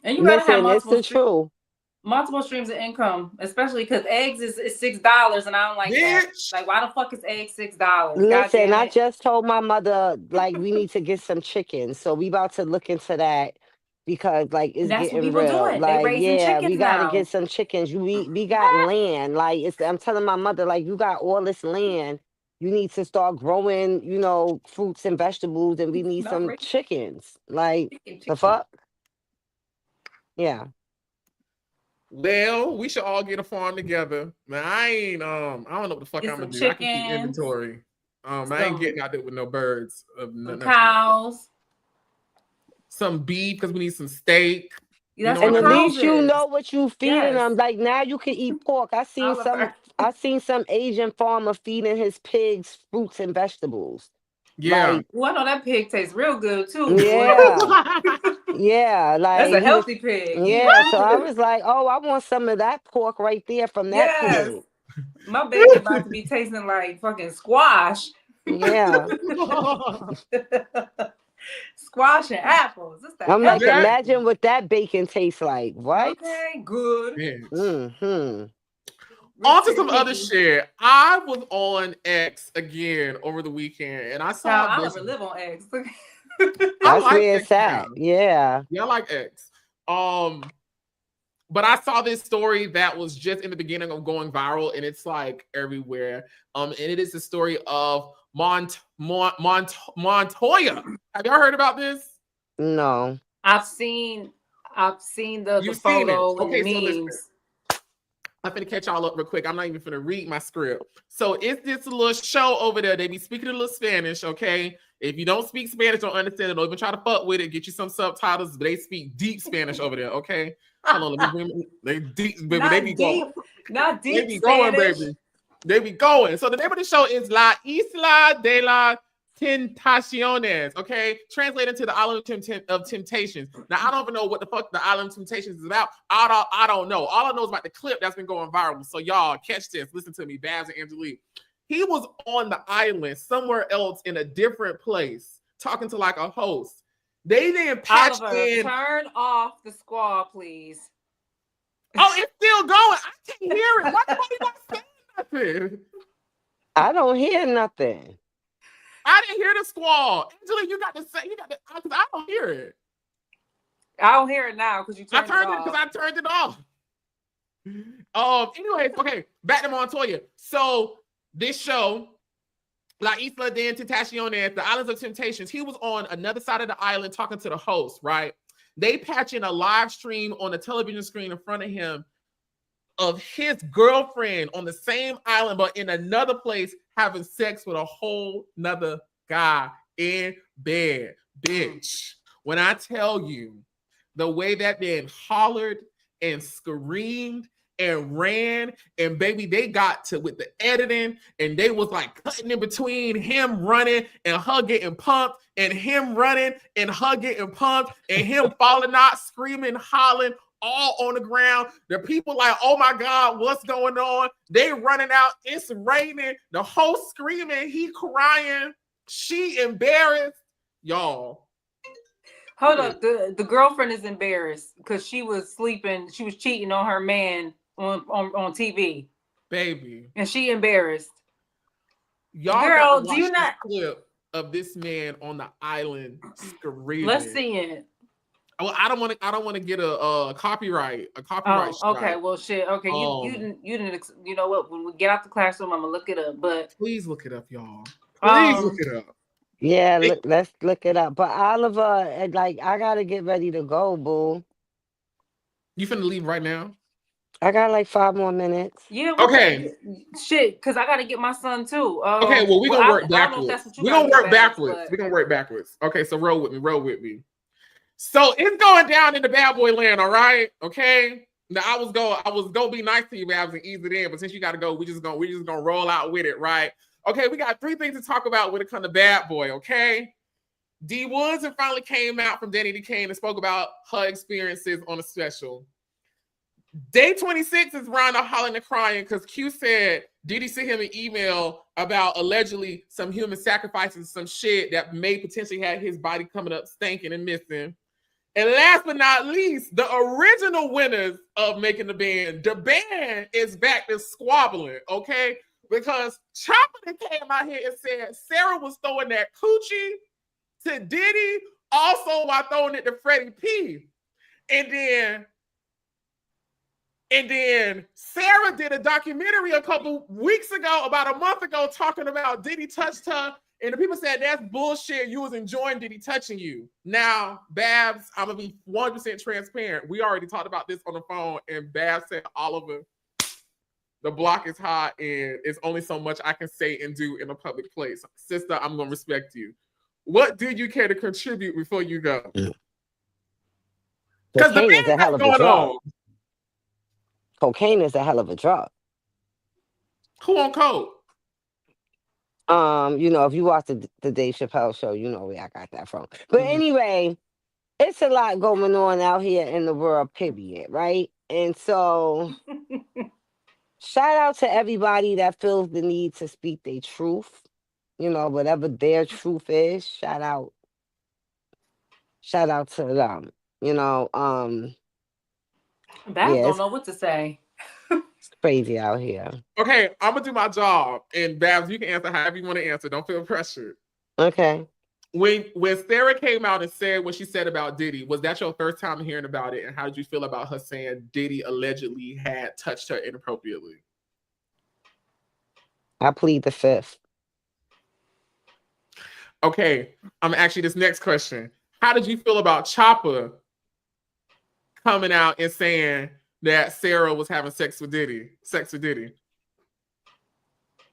And you gotta have multiple streams of income, especially because eggs is $6, and I don't like that. Like, why the fuck is eggs $6?
Listen, I just told my mother like we need to get some chickens, so we about to look into that because like it's getting real. Like, yeah, we gotta get some chickens. We got land. Like I'm telling my mother, like, you got all this land. You need to start growing, fruits and vegetables, and we need some chickens. Like, the fuck? Yeah.
Well, we should all get a farm together. Man, I don't know what the fuck I'm gonna do. I can keep inventory. I ain't getting out there with no birds.
Cows.
Some beef, because we need some steak.
That's
what
And
what
I
at
mean?
cows
least you
is.
know what you feeding
Yes.
them. Like now you can eat pork.
Oliver.
I seen some Asian farmer feeding his pigs fruits and vegetables.
Yeah.
Like,
Well, I know that pig tastes real good too, boy.
yeah. Yeah.
That's
Like
a
he was
healthy pig. He eat
yeah. So
fruits
I
and
was like, oh, I want some of that pork right there from that
yes.
pig.
My bacon about to be tasting like fucking squash.
Yeah.
Squash and apples. It's the
I'm like,
healthy.
That
imagine what that bacon tastes like. What?
Okay, good.
bitch.
Mm-hmm.
On to some other shit. I was on X again over the weekend, and I
Child,
saw
I
this.
never live on eggs.
I
That's
like
where
X
it's at.
now.
Yeah.
Yeah, I like X. But I saw this story that was just in the beginning of going viral, and it's like everywhere. And it is the story of Montoya. Have y'all heard about this?
No.
I've seen the
You've seen it.
photo and the
Okay, so listen.
memes.
I'm finna catch y'all up real quick. I'm not even finna read my script. So it's this little show over there. They be speaking a little Spanish, okay? If you don't speak Spanish, don't understand it, don't even try to fuck with it. Get you some subtitles, but they speak deep Spanish over there, okay? Hold on, let me bring they deep, baby. They be going.
Not
They
deep
be going,
Spanish.
baby. They be going. So the name of the show is La Isla de la Tentaciones, okay? Translated to the Island of Temptations. Now, I don't even know what the fuck the Island of Temptations is about. I don't know. All I know is about the clip that's been going viral. So y'all, catch this. Listen to me, Babs and Angelique. He was on the island somewhere else in a different place talking to like a host. They then patched
Oliver,
in.
turn off the squall, please.
Oh, it's still going. I can't hear it. Why nobody not saying nothing?
I don't hear nothing.
I didn't hear the squall. Angela, you got to say, because I don't hear it.
I don't hear it now because you turned it off.
Because I turned it off. Anyways, okay, back to Montoya. So this show, La Isla de Tentaciones, the Islands of Temptations, he was on another side of the island talking to the host, right? They patch in a live stream on the television screen in front of him of his girlfriend on the same island, but in another place, having sex with a whole nother guy in bed. Bitch, when I tell you the way that man hollered and screamed and ran, and baby, they got to with the editing, and they was like cutting in between him running and her getting pumped, and him running and her getting pumped, and him falling out, screaming, hollering, all on the ground. The people like, oh my God, what's going on? They running out. It's raining. The host screaming. He crying. She embarrassed. Y'all.
Hold up. The girlfriend is embarrassed because she was sleeping. She was cheating on her man on TV.
Baby.
And she embarrassed.
Y'all
girl,
gotta watch
do you
this
not
clip of this man on the island screaming.
Let's see it.
Well, I don't want to get a copyright strike.
Okay. Well, shit. Okay, you didn't. You know what? When we get out the classroom, I'm gonna look it up. But
please look it up, y'all. Please look it up.
Yeah, let's look it up. But Oliver, like, I gotta get ready to go, boo.
You finna leave right now?
I got like 5 more minutes.
Yeah.
Okay.
Shit, because I gotta get my son too.
Okay. Well, we're gonna work backwards. We're gonna work backwards. We're gonna work backwards. Okay. So roll with me. Roll with me. So it's going down in the bad boy land, all right? Okay. Now I was gonna be nice to you, Babs, and ease it in, but since you gotta go, we're just gonna roll out with it, right? Okay, we got 3 things to talk about when it comes to bad boy, okay? D Woods finally came out from Danny DeCane and spoke about her experiences on a special. Day 26 is Rhonda hollering and crying because Q said Diddy sent him an email about allegedly some human sacrifices, some shit that may potentially have his body coming up stinking and missing. And last but not least, the original winners of Making the band is back to squabbling, okay? Because Chopper came out here and said Sarah was throwing that coochie to Diddy, also while throwing it to Freddie P. And then Sarah did a documentary a couple weeks ago, about a month ago, talking about Diddy touched her. And the people said, that's bullshit. You was enjoying Diddy touching you. Now, Babs, I'm going to be 100% transparent. We already talked about this on the phone. And Babs said, Oliver, the block is hot and it's only so much I can say and do in a public place. Sister, I'm going to respect you. What do you care to contribute before you go? Because the
Cocaine is
man
a hell
got
of a
going
drug.
on.
Cocaine is a hell of a drug.
Who on coke?
You know, if you watch the Dave Chappelle show, you know where I got that from. But anyway, it's a lot going on out here in the world, period, right? And so shout out to everybody that feels the need to speak their truth. You know, whatever their truth is, shout out to them. You know,
Babs
yeah,
don't
it's
know what to say.
crazy out here.
Okay, I'm gonna do my job, and Babs, you can answer however you want to answer. Don't feel pressured.
Okay.
When Sarah came out and said what she said about Diddy, was that your first time hearing about it? And how did you feel about her saying Diddy allegedly had touched her inappropriately?
I plead the fifth.
Okay, I'm actually this next question. How did you feel about Chopper coming out and saying that Sarah was having sex with Diddy?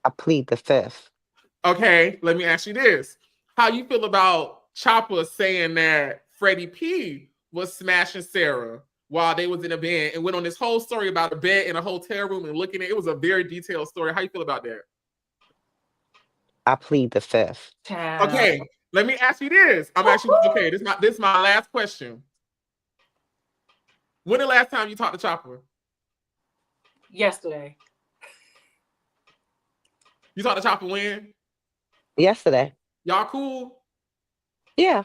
I plead the fifth.
Okay, let me ask you this. How you feel about Chopper saying that Freddie P was smashing Sarah while they was in a bed and went on this whole story about a bed in a hotel room and looking at it? It was a very detailed story. How you feel about that?
I plead the fifth.
Okay, let me ask you this. Okay, this is my last question. When the last time you talked to Chopper?
Yesterday.
You talked to Chopper when?
Yesterday.
Y'all cool?
Yeah.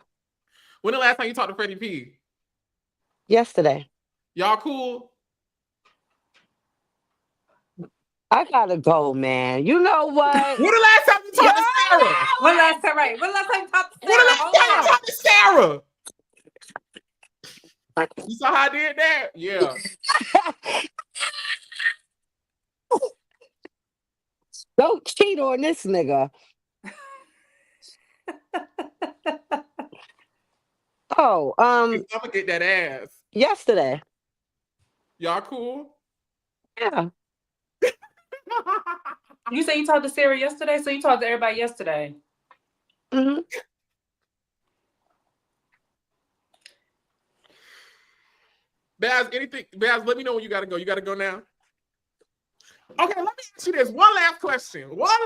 When the last time you talked to Freddie P?
Yesterday.
Y'all cool?
I gotta go, man. You know what?
When the last time you talked to Sarah?
When last time you talked to Sarah?
When the last time you talked to Sarah? You saw how I did that? Yeah.
Don't cheat on this nigga. Oh,
I'm gonna get that ass.
Yesterday.
Y'all cool?
Yeah.
You say you talked to Sarah yesterday, so you talked to everybody yesterday.
Mm-hmm.
Baz, let me know when you gotta go. You gotta go now? Okay, let me ask you this. One last question. What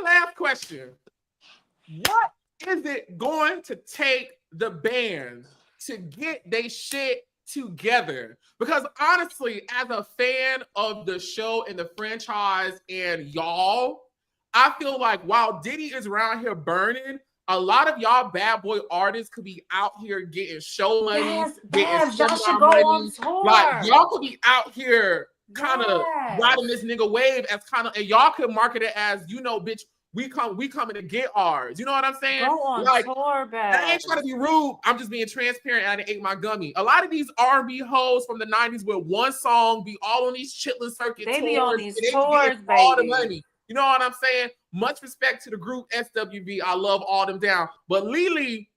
is it going to take the band to get their shit together? Because honestly, as a fan of the show and the franchise and y'all, I feel like while Diddy is around here burning, a lot of y'all bad boy artists could be out here getting show money, getting
y'all should go on tour.
Like y'all could be out here kind of riding this nigga wave as kind of, and y'all could market it as, you know, bitch, we coming to get ours. You know what I'm saying?
Go on tour, Baz.
I ain't trying to be rude. I'm just being transparent. And I didn't ate my gummy. A lot of these R&B hoes from the 90s with one song be all on these chitlin circuit tours.
They be on these tours,
all the
baby.
money. You know what I'm saying? Much respect to the group SWV. I love all them down. But Lily,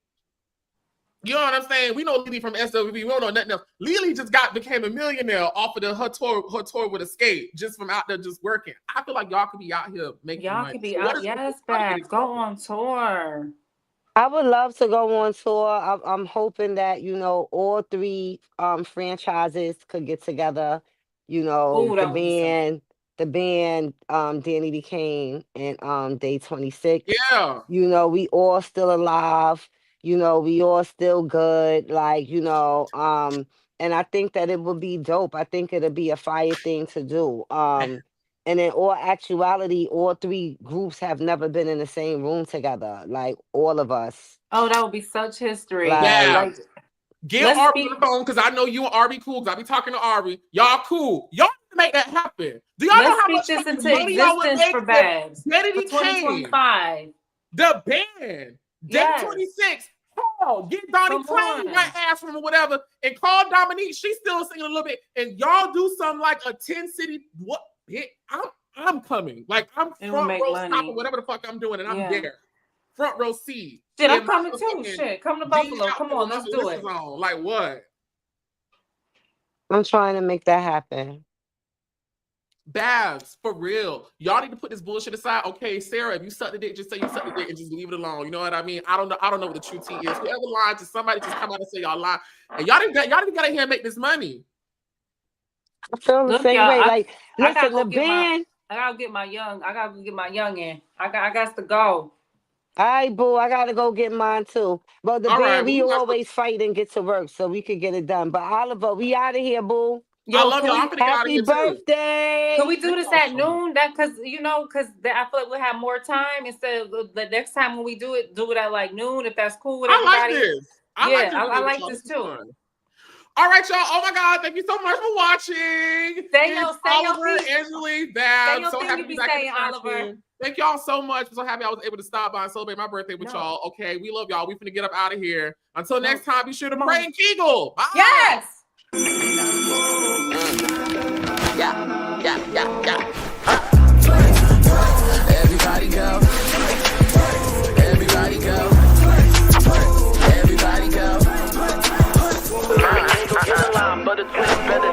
you know what I'm saying? We know Lily from SWV. We don't know nothing else. Lily just became a millionaire off of her tour with Escape, just from out there just working. I feel like y'all could be out here making money.
Y'all could be out. Yes, Babs. Go on tour.
I would love to go on tour. I'm hoping that, you know, all three franchises could get together. You know,
Ooh,
the band Danny B. Kane and Day 26.
Yeah.
You know, we all still alive. You know, we all still good. Like, you know, and I think that it would be dope. I think it'll be a fire thing to do. And in all actuality, all three groups have never been in the same room together. Like all of us.
Oh, that would be such history.
Yeah. Get Arby on the phone, because I know you and Arby cool, because I be talking to Arby. Y'all cool. Y'all make that happen. Do y'all know how much
this into
money y'all would
existence
make
for Babs?
for
2025.
The band. Day 26. Hell, get Donnie Clayton right ass from or whatever, and call Dominique. She's still singing a little bit, and y'all do something like a 10-city. What? I'm coming. Like I'm front row stop or whatever the fuck I'm doing, and I'm there. Front row seat.
Shit, I'm coming too. Shit, come to Buffalo. Come on, let's do it.
Like what?
I'm trying to make that happen.
Babs, for real. Y'all need to put this bullshit aside. Okay, Sarah, if you suck the dick, just say you suck the dick and just leave it alone. You know what I mean? I don't know what the true tea is. Whoever lied to somebody, just come out and say y'all lie. And y'all didn't get out here and make this money.
I feel the same way. Like, listen, the band.
I gotta get my young in. I got to go.
All right, boo. I gotta go get mine too. But the
All
band,
right,
we
well,
always fight and get to work so we could get it done. But Oliver, we out of here, boo.
Yo, I love y'all. I'm gonna get out of
Happy
here
birthday!
Can we do this at noon? That because I feel like we'll have more time instead of the next time when we do it at like noon. If that's cool with everybody.
I like this.
I like this too.
All right, y'all. Oh my God, thank you so much for watching.
Stay your
Oliver,
feet.
Angelique, Babs. So happy to be back in the
Oliver.
fashion. Thank y'all so much. I'm so happy I was able to stop by and celebrate my birthday with y'all. Okay, we love y'all. We finna get up out of here. Until next time, be sure to pray and Kegel. Bye.
Yes.
Everybody go. Everybody go. Everybody go.
But it's better